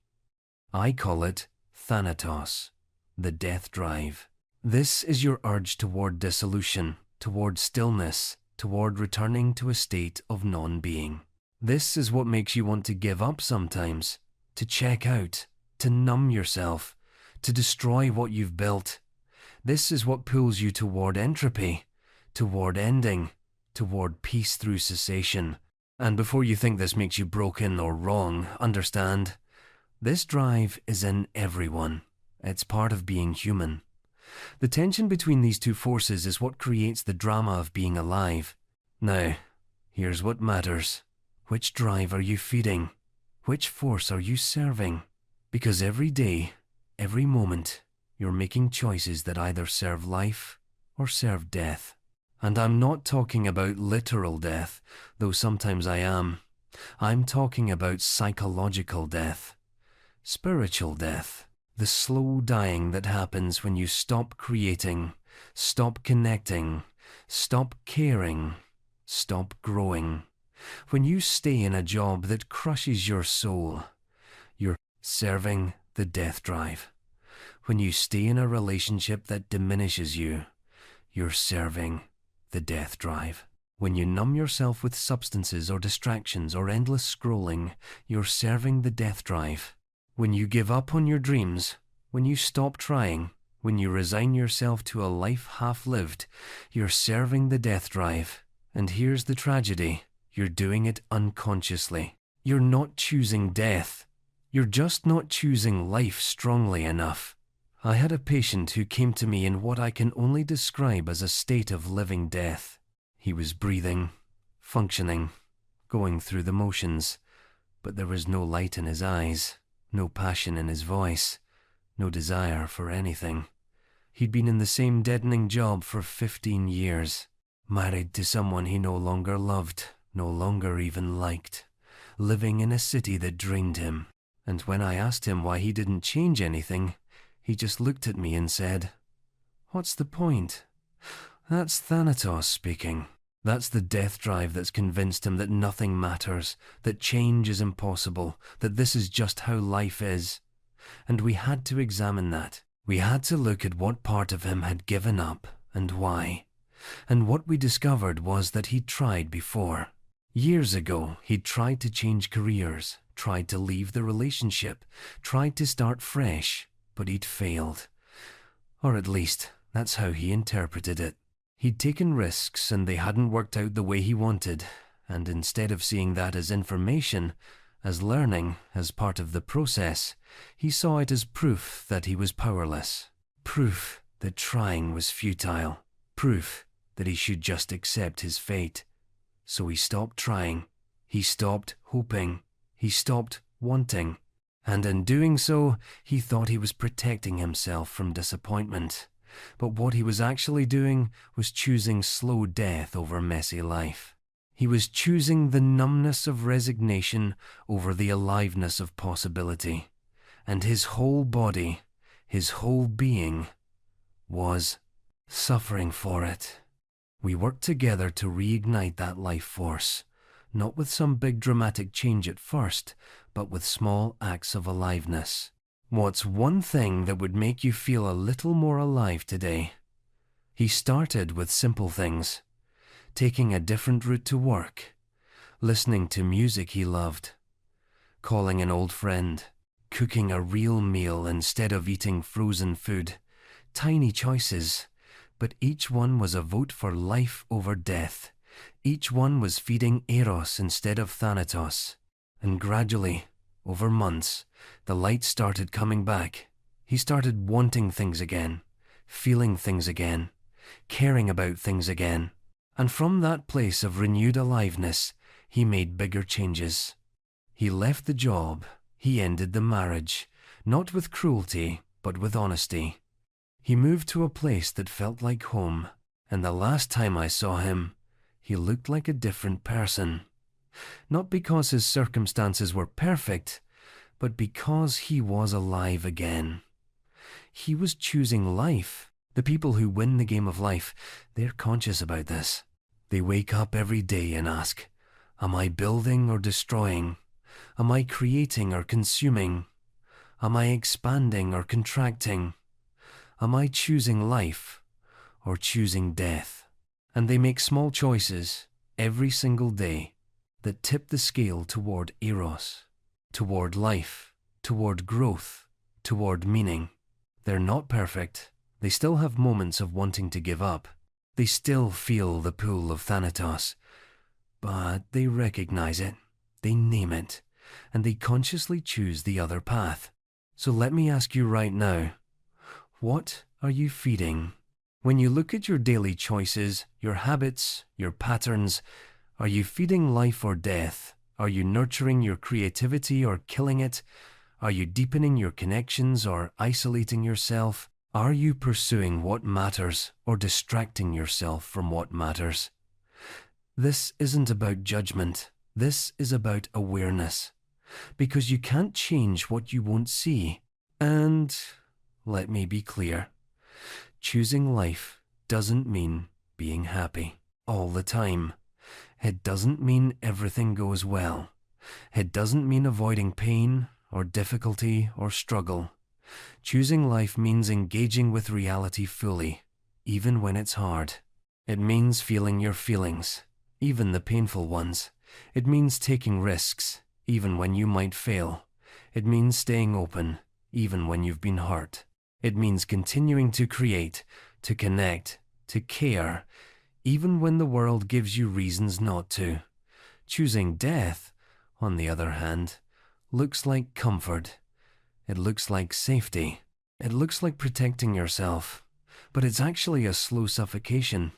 I call it Thanatos, the death drive. This is your urge toward dissolution, toward stillness, toward returning to a state of non-being. This is what makes you want to give up sometimes, to check out, to numb yourself, to destroy what you've built. This is what pulls you toward entropy, toward ending, toward peace through cessation. And before you think this makes you broken or wrong, understand, this drive is in everyone. It's part of being human. The tension between these two forces is what creates the drama of being alive. Now, here's what matters. Which drive are you feeding? Which force are you serving? Because every day, every moment, you're making choices that either serve life or serve death. And I'm not talking about literal death, though sometimes I am. I'm talking about psychological death, spiritual death, the slow dying that happens when you stop creating, stop connecting, stop caring, stop growing. When you stay in a job that crushes your soul, you're serving the death drive. When you stay in a relationship that diminishes you, you're serving the death drive. When you numb yourself with substances or distractions or endless scrolling, you're serving the death drive. When you give up on your dreams, when you stop trying, when you resign yourself to a life half-lived, you're serving the death drive. And here's the tragedy. You're doing it unconsciously. You're not choosing death. You're just not choosing life strongly enough. I had a patient who came to me in what I can only describe as a state of living death. He was breathing, functioning, going through the motions, but there was no light in his eyes, no passion in his voice, no desire for anything. He'd been in the same deadening job for 15 years, married to someone he no longer loved, no longer even liked, living in a city that drained him. And when I asked him why he didn't change anything, he just looked at me and said, "What's the point?" That's Thanatos speaking. That's the death drive that's convinced him that nothing matters, that change is impossible, that this is just how life is. And we had to examine that. We had to look at what part of him had given up and why. And what we discovered was that he'd tried before. Years ago, he'd tried to change careers, tried to leave the relationship, tried to start fresh, but he'd failed. Or at least, that's how he interpreted it. He'd taken risks and they hadn't worked out the way he wanted, and instead of seeing that as information, as learning, as part of the process, he saw it as proof that he was powerless. Proof that trying was futile. Proof that he should just accept his fate. So he stopped trying. He stopped hoping. He stopped wanting. And in doing so, he thought he was protecting himself from disappointment. But what he was actually doing was choosing slow death over messy life. He was choosing the numbness of resignation over the aliveness of possibility. And his whole body, his whole being, was suffering for it. We worked together to reignite that life force, not with some big dramatic change at first, but with small acts of aliveness. What's one thing that would make you feel a little more alive today? He started with simple things, taking a different route to work, listening to music he loved, calling an old friend, cooking a real meal instead of eating frozen food. Tiny choices, but each one was a vote for life over death. Each one was feeding Eros instead of Thanatos. And gradually, over months, the light started coming back. He started wanting things again, feeling things again, caring about things again. And from that place of renewed aliveness, he made bigger changes. He left the job. He ended the marriage, not with cruelty, but with honesty. He moved to a place that felt like home, and the last time I saw him, he looked like a different person. Not because his circumstances were perfect, but because he was alive again. He was choosing life. The people who win the game of life, they're conscious about this. They wake up every day and ask, am I building or destroying? Am I creating or consuming? Am I expanding or contracting? Am I choosing life or choosing death? And they make small choices every single day that tip the scale toward Eros, toward life, toward growth, toward meaning. They're not perfect. They still have moments of wanting to give up. They still feel the pull of Thanatos. But they recognize it, they name it, and they consciously choose the other path. So let me ask you right now, what are you feeding? When you look at your daily choices, your habits, your patterns, are you feeding life or death? Are you nurturing your creativity or killing it? Are you deepening your connections or isolating yourself? Are you pursuing what matters or distracting yourself from what matters? This isn't about judgment. This is about awareness. Because you can't change what you won't see. And let me be clear. Choosing life doesn't mean being happy all the time. It doesn't mean everything goes well. It doesn't mean avoiding pain or difficulty or struggle. Choosing life means engaging with reality fully, even when it's hard. It means feeling your feelings, even the painful ones. It means taking risks, even when you might fail. It means staying open, even when you've been hurt. It means continuing to create, to connect, to care, even when the world gives you reasons not to. Choosing death, on the other hand, looks like comfort. It looks like safety. It looks like protecting yourself. But it's actually a slow suffocation.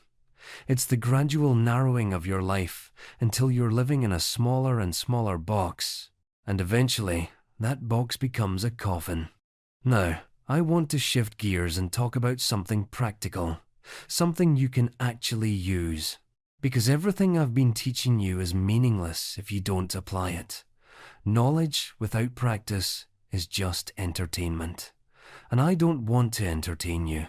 It's the gradual narrowing of your life until you're living in a smaller and smaller box. And eventually, that box becomes a coffin. Now, I want to shift gears and talk about something practical. Something you can actually use. Because everything I've been teaching you is meaningless if you don't apply it. Knowledge without practice is just entertainment. And I don't want to entertain you.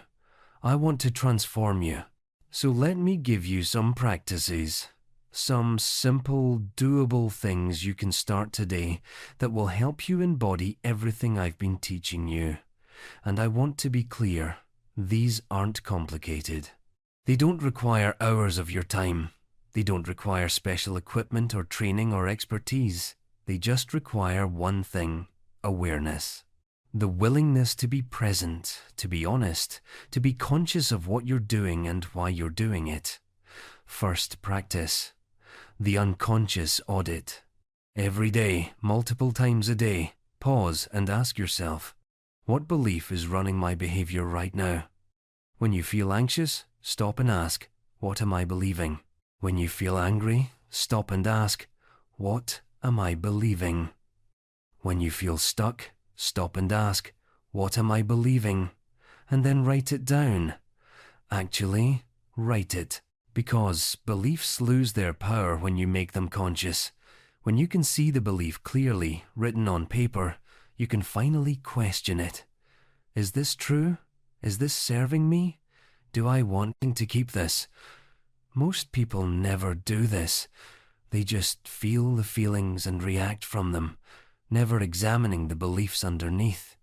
I want to transform you. So let me give you some practices. Some simple, doable things you can start today that will help you embody everything I've been teaching you. And I want to be clear, these aren't complicated. They don't require hours of your time. They don't require special equipment or training or expertise. They just require one thing: awareness. The willingness to be present, to be honest, to be conscious of what you're doing and why you're doing it. First practice. The unconscious audit. Every day, multiple times a day, pause and ask yourself, what belief is running my behavior right now? When you feel anxious, stop and ask, what am I believing? When you feel angry, stop and ask, what am I believing? When you feel stuck, stop and ask, what am I believing? And then write it down. Actually, write it. Because beliefs lose their power when you make them conscious. When you can see the belief clearly, written on paper, you can finally question it. Is this true? Is this serving me? Do I want to keep this? Most people never do this. They just feel the feelings and react from them, never examining the beliefs underneath.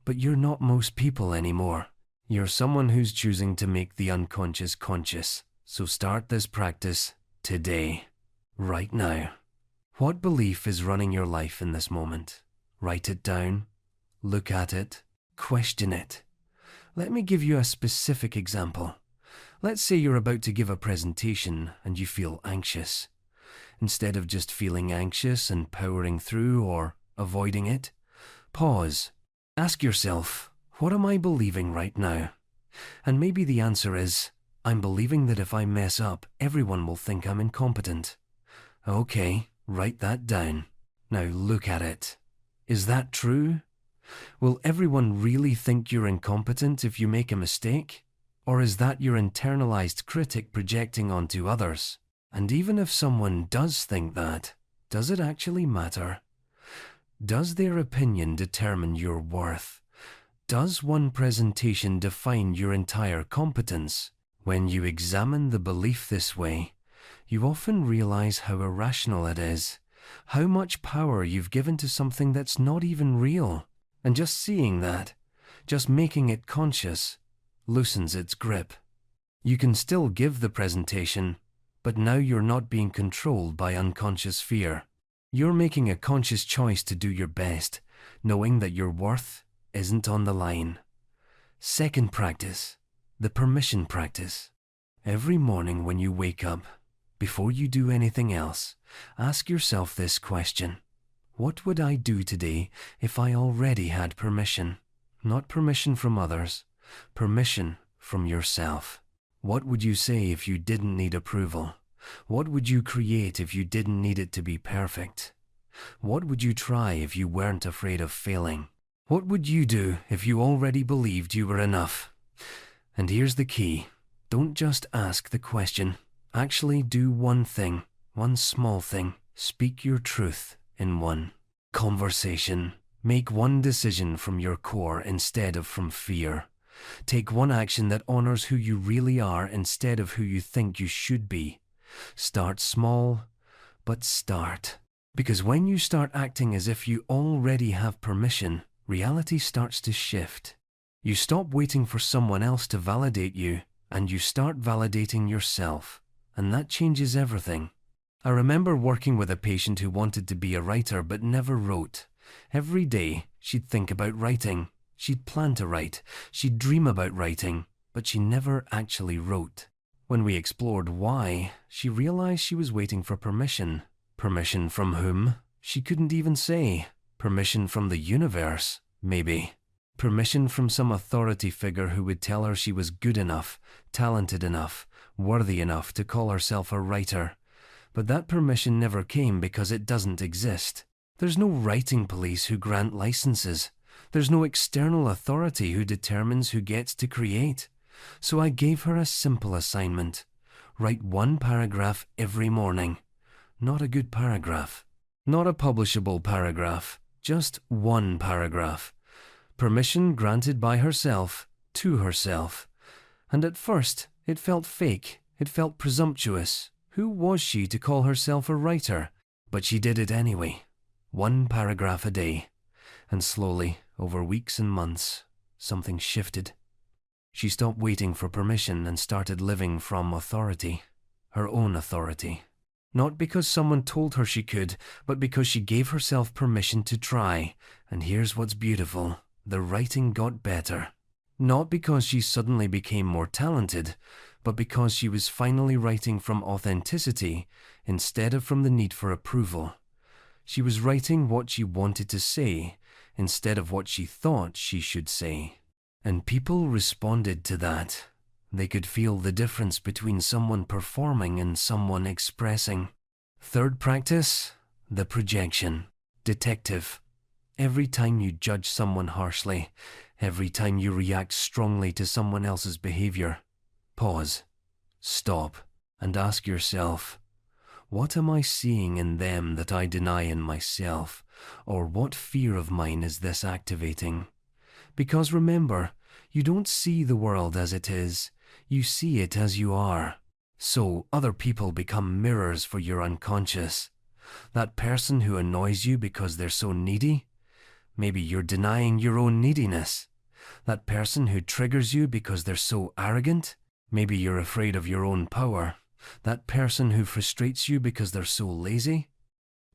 But you're not most people anymore. You're someone who's choosing to make the unconscious conscious. So start this practice today, right now. What belief is running your life in this moment? Write it down, look at it, question it. Let me give you a specific example. Let's say you're about to give a presentation and you feel anxious. Instead of just feeling anxious and powering through or avoiding it, pause. Ask yourself, what am I believing right now? And maybe the answer is, I'm believing that if I mess up, everyone will think I'm incompetent. Okay, write that down. Now look at it. Is that true? Will everyone really think you're incompetent if you make a mistake? Or is that your internalized critic projecting onto others? And even if someone does think that, does it actually matter? Does their opinion determine your worth? Does one presentation define your entire competence? When you examine the belief this way, you often realize how irrational it is, how much power you've given to something that's not even real. And just seeing that, just making it conscious, loosens its grip. You can still give the presentation, but now you're not being controlled by unconscious fear. You're making a conscious choice to do your best, knowing that your worth isn't on the line. Second practice, the permission practice. Every morning when you wake up, before you do anything else, ask yourself this question. What would I do today if I already had permission? Not permission from others, permission from yourself. What would you say if you didn't need approval? What would you create if you didn't need it to be perfect? What would you try if you weren't afraid of failing? What would you do if you already believed you were enough? And here's the key. Don't just ask the question. Actually do one thing, one small thing. Speak your truth in one conversation. Make one decision from your core instead of from fear. Take one action that honors who you really are instead of who you think you should be. Start small, but start. Because when you start acting as if you already have permission, reality starts to shift. You stop waiting for someone else to validate you, and you start validating yourself. And that changes everything. I remember working with a patient who wanted to be a writer but never wrote. Every day, she'd think about writing. She'd plan to write. She'd dream about writing, but she never actually wrote. When we explored why, she realized she was waiting for permission. Permission from whom? She couldn't even say. Permission from the universe, maybe. Permission from some authority figure who would tell her she was good enough, talented enough, worthy enough to call herself a writer. But that permission never came because it doesn't exist. There's no writing police who grant licenses. There's no external authority who determines who gets to create. So I gave her a simple assignment. Write one paragraph every morning. Not a good paragraph. Not a publishable paragraph. Just one paragraph. Permission granted by herself, to herself. And at first, it felt fake. It felt presumptuous. Who was she to call herself a writer? But she did it anyway. One paragraph a day. And slowly, over weeks and months, something shifted. She stopped waiting for permission and started living from authority. Her own authority. Not because someone told her she could, but because she gave herself permission to try. And here's what's beautiful. The writing got better. Not because she suddenly became more talented, but because she was finally writing from authenticity instead of from the need for approval. She was writing what she wanted to say instead of what she thought she should say. And people responded to that. They could feel the difference between someone performing and someone expressing. Third practice, the projection. Detective. Every time you judge someone harshly, every time you react strongly to someone else's behavior, pause, stop, and ask yourself, what am I seeing in them that I deny in myself? Or what fear of mine is this activating? Because remember, you don't see the world as it is. You see it as you are. So other people become mirrors for your unconscious. That person who annoys you because they're so needy, maybe you're denying your own neediness. That person who triggers you because they're so arrogant, maybe you're afraid of your own power. That person who frustrates you because they're so lazy,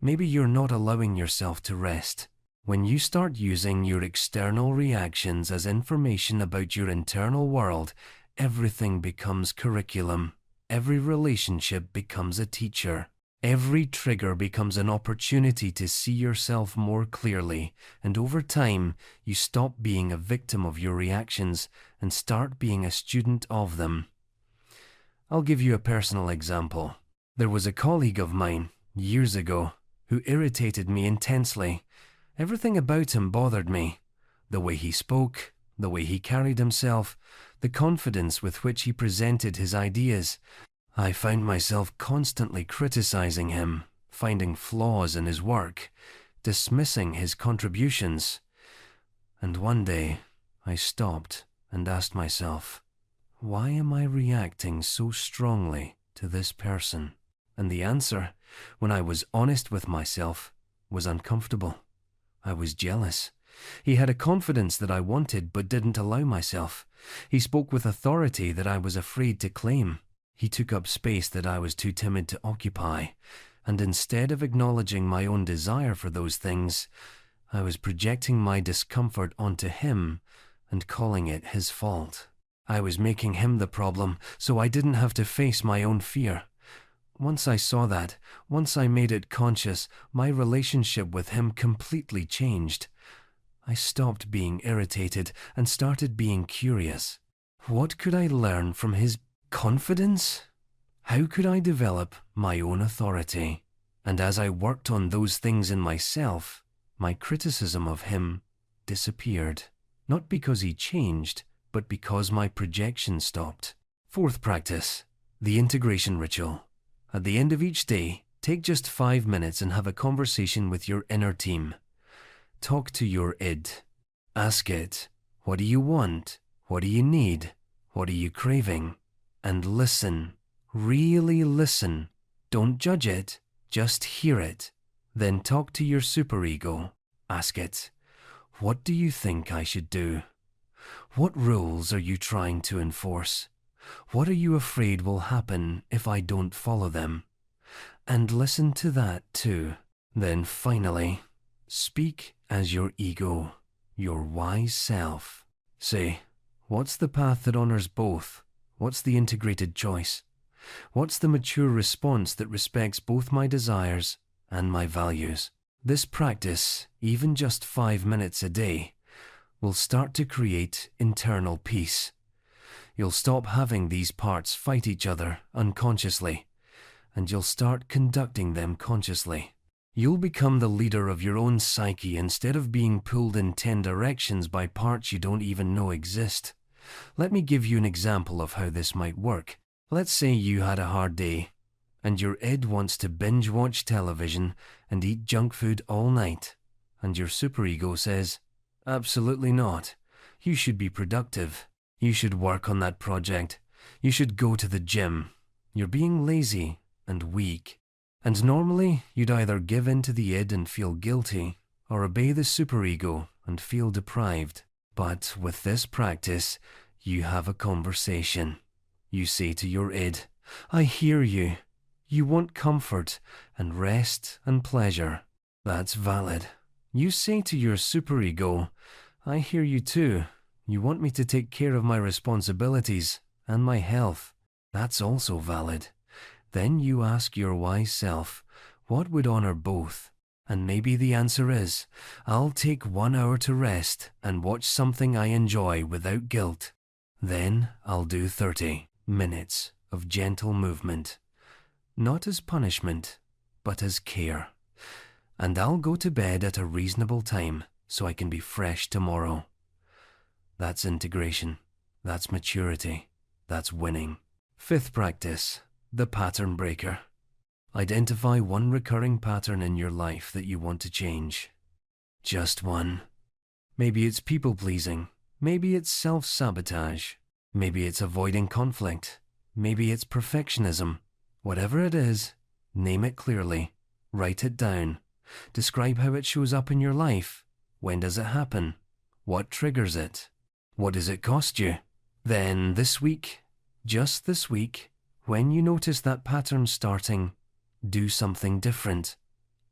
maybe you're not allowing yourself to rest. When you start using your external reactions as information about your internal world, everything becomes curriculum. Every relationship becomes a teacher. Every trigger becomes an opportunity to see yourself more clearly, and over time, you stop being a victim of your reactions and start being a student of them. I'll give you a personal example. There was a colleague of mine, years ago, who irritated me intensely. Everything about him bothered me. The way he spoke, the way he carried himself, the confidence with which he presented his ideas. I found myself constantly criticizing him, finding flaws in his work, dismissing his contributions. And one day, I stopped and asked myself, why am I reacting so strongly to this person? And the answer, when I was honest with myself, was uncomfortable. I was jealous. He had a confidence that I wanted but didn't allow myself. He spoke with authority that I was afraid to claim. He took up space that I was too timid to occupy. And instead of acknowledging my own desire for those things, I was projecting my discomfort onto him and calling it his fault. I was making him the problem so I didn't have to face my own fear. Once I saw that, once I made it conscious, my relationship with him completely changed. I stopped being irritated and started being curious. What could I learn from his confidence? How could I develop my own authority? And as I worked on those things in myself, my criticism of him disappeared. Not because he changed, but because my projection stopped. Fourth practice, the integration ritual. At the end of each day, take just 5 minutes and have a conversation with your inner team. Talk to your id. Ask it, what do you want? What do you need? What are you craving? And listen. Really listen. Don't judge it, just hear it. Then talk to your superego. Ask it, what do you think I should do? What rules are you trying to enforce? What are you afraid will happen if I don't follow them? And listen to that too. Then finally, speak as your ego, your wise self. Say, what's the path that honors both? What's the integrated choice? What's the mature response that respects both my desires and my values? This practice, even just 5 minutes a day, will start to create internal peace. You'll stop having these parts fight each other unconsciously, and you'll start conducting them consciously. You'll become the leader of your own psyche instead of being pulled in 10 directions by parts you don't even know exist. Let me give you an example of how this might work. Let's say you had a hard day, and your id wants to binge watch television and eat junk food all night, and your superego says, absolutely not. You should be productive. You should work on that project. You should go to the gym. You're being lazy and weak. And normally, you'd either give in to the id and feel guilty, or obey the superego and feel deprived. But with this practice, you have a conversation. You say to your id, I hear you. You want comfort and rest and pleasure. That's valid. You say to your superego, I hear you too. You want me to take care of my responsibilities and my health. That's also valid. Then you ask your wise self, what would honor both? And maybe the answer is, I'll take 1 hour to rest and watch something I enjoy without guilt. Then I'll do 30 minutes of gentle movement. Not as punishment, but as care. And I'll go to bed at a reasonable time so I can be fresh tomorrow. That's integration. That's maturity. That's winning. Fifth practice, the pattern breaker. Identify one recurring pattern in your life that you want to change. Just one. Maybe it's people-pleasing. Maybe it's self-sabotage. Maybe it's avoiding conflict. Maybe it's perfectionism. Whatever it is, name it clearly. Write it down. Describe how it shows up in your life. When does it happen? What triggers it? What does it cost you? Then this week, just this week, when you notice that pattern starting, do something different.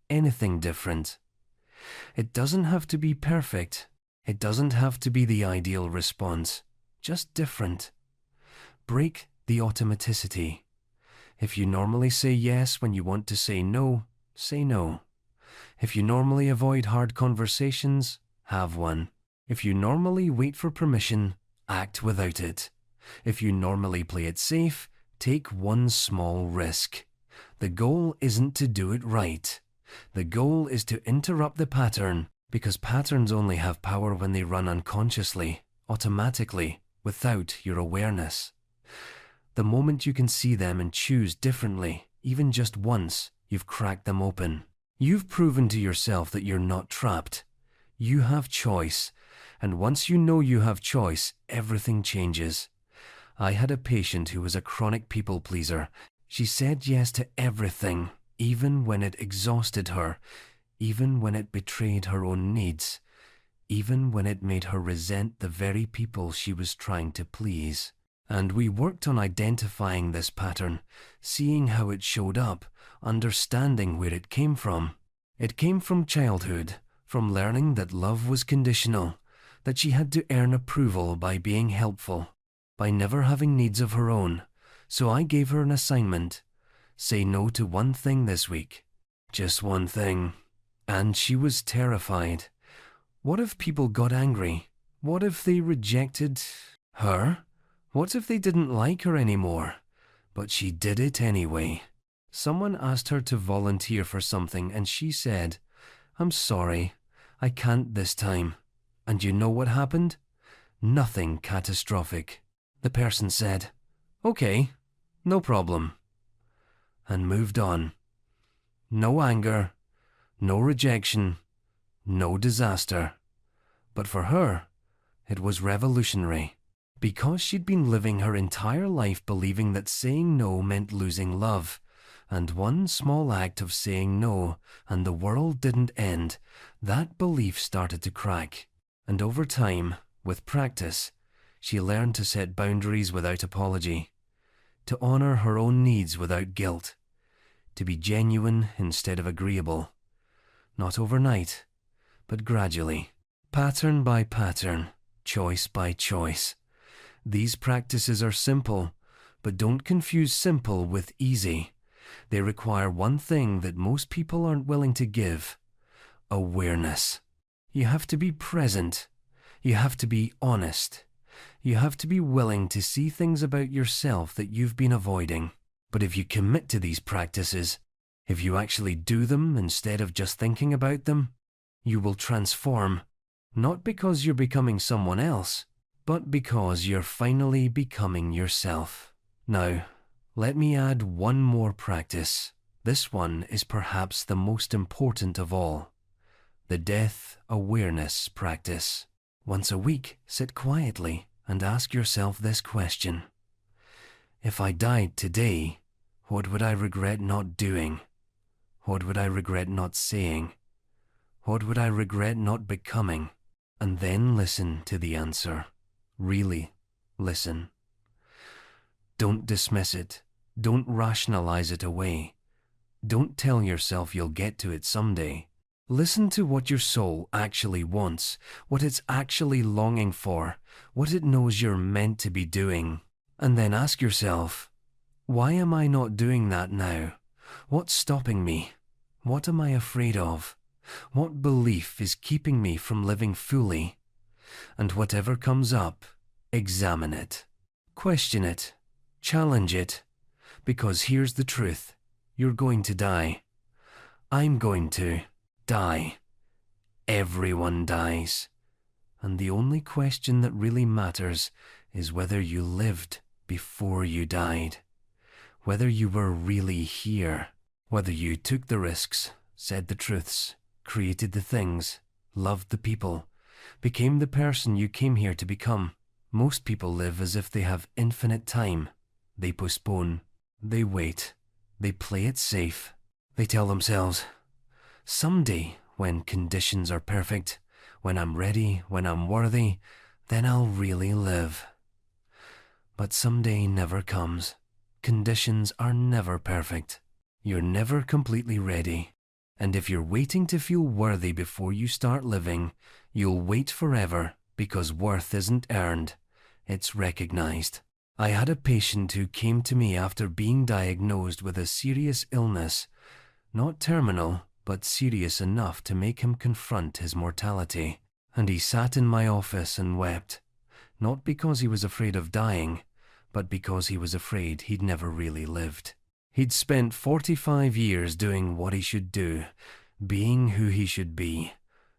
Anything different. It doesn't have to be perfect. It doesn't have to be the ideal response. Just different. Break the automaticity. If you normally say yes when you want to say no, say no. If you normally avoid hard conversations, have one. If you normally wait for permission, act without it. If you normally play it safe, take one small risk. The goal isn't to do it right. The goal is to interrupt the pattern, because patterns only have power when they run unconsciously, automatically, without your awareness. The moment you can see them and choose differently, even just once, you've cracked them open. You've proven to yourself that you're not trapped. You have choice, and once you know you have choice, everything changes. I had a patient who was a chronic people pleaser. She said yes to everything, even when it exhausted her, even when it betrayed her own needs, even when it made her resent the very people she was trying to please. And we worked on identifying this pattern, seeing how it showed up, understanding where it came from. It came from childhood, from learning that love was conditional, that she had to earn approval by being helpful, by never having needs of her own. So I gave her an assignment. Say no to one thing this week. Just one thing. And she was terrified. What if people got angry? What if they rejected her? What if they didn't like her anymore? But she did it anyway. Someone asked her to volunteer for something and she said, I'm sorry, I can't this time. And you know what happened? Nothing catastrophic. The person said, "Okay, no problem," and moved on. No anger, no rejection, no disaster. But for her, it was revolutionary. Because she'd been living her entire life believing that saying no meant losing love, and one small act of saying no and the world didn't end, that belief started to crack. And over time, with practice, she learned to set boundaries without apology, to honor her own needs without guilt, to be genuine instead of agreeable. Not overnight, but gradually, pattern by pattern, choice by choice. These practices are simple, but don't confuse simple with easy. They require one thing that most people aren't willing to give: awareness. You have to be present. You have to be honest. You have to be willing to see things about yourself that you've been avoiding. But if you commit to these practices, if you actually do them instead of just thinking about them, you will transform, not because you're becoming someone else, but because you're finally becoming yourself. Now, let me add one more practice. This one is perhaps the most important of all: the death awareness practice. Once a week, sit quietly and ask yourself this question: if I died today, what would I regret not doing? What would I regret not saying? What would I regret not becoming? And then listen to the answer. Really listen. Don't dismiss it. Don't rationalize it away. Don't tell yourself you'll get to it someday. Listen to what your soul actually wants, what it's actually longing for, what it knows you're meant to be doing. And then ask yourself, why am I not doing that now? What's stopping me? What am I afraid of? What belief is keeping me from living fully? And whatever comes up, examine it. Question it. Challenge it. Because here's the truth. You're going to die. I'm going to die. Everyone dies. And the only question that really matters is whether you lived before you died. Whether you were really here. Whether you took the risks, said the truths, created the things, loved the people, became the person you came here to become. Most people live as if they have infinite time. They postpone. They wait. They play it safe. They tell themselves, someday, when conditions are perfect, when I'm ready, when I'm worthy, then I'll really live. But someday never comes. Conditions are never perfect. You're never completely ready. And if you're waiting to feel worthy before you start living, you'll wait forever, because worth isn't earned. It's recognized. I had a patient who came to me after being diagnosed with a serious illness, not terminal, but serious enough to make him confront his mortality. And he sat in my office and wept, not because he was afraid of dying, but because he was afraid he'd never really lived. He'd spent 45 years doing what he should do, being who he should be,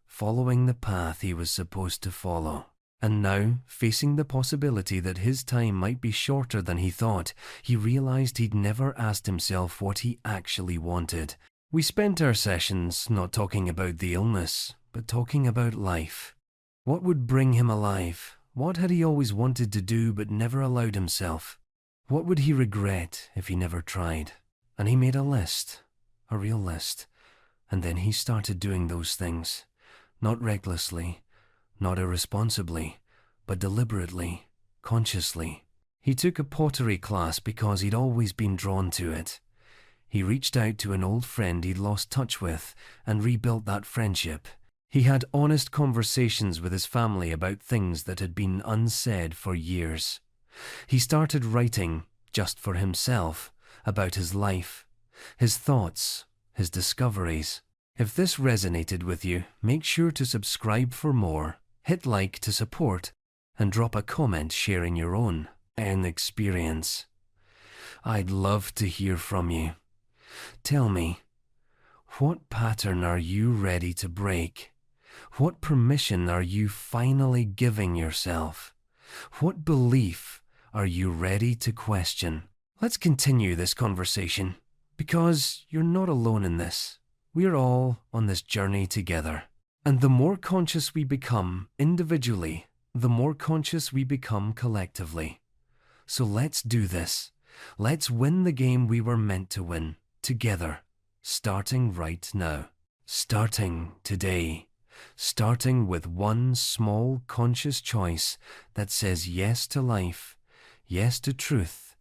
following the path he was supposed to follow. And now, facing the possibility that his time might be shorter than he thought, he realized he'd never asked himself what he actually wanted. We spent our sessions not talking about the illness, but talking about life. What would bring him alive? What had he always wanted to do but never allowed himself? What would he regret if he never tried? And he made a list, a real list, and then he started doing those things, not recklessly, not irresponsibly, but deliberately, consciously. He took a pottery class because he'd always been drawn to it. He reached out to an old friend he'd lost touch with and rebuilt that friendship. He had honest conversations with his family about things that had been unsaid for years. He started writing, just for himself, about his life, his thoughts, his discoveries. If this resonated with you, make sure to subscribe for more, hit like to support, and drop a comment sharing your own experience. I'd love to hear from you. Tell me, what pattern are you ready to break? What permission are you finally giving yourself? What belief are you ready to question? Let's continue this conversation, because you're not alone in this. We're all on this journey together. And the more conscious we become individually, the more conscious we become collectively. So let's do this. Let's win the game we were meant to win, together, starting right now. Starting today. Starting with one small conscious choice that says yes to life, yes to truth,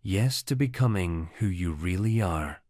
yes to becoming who you really are.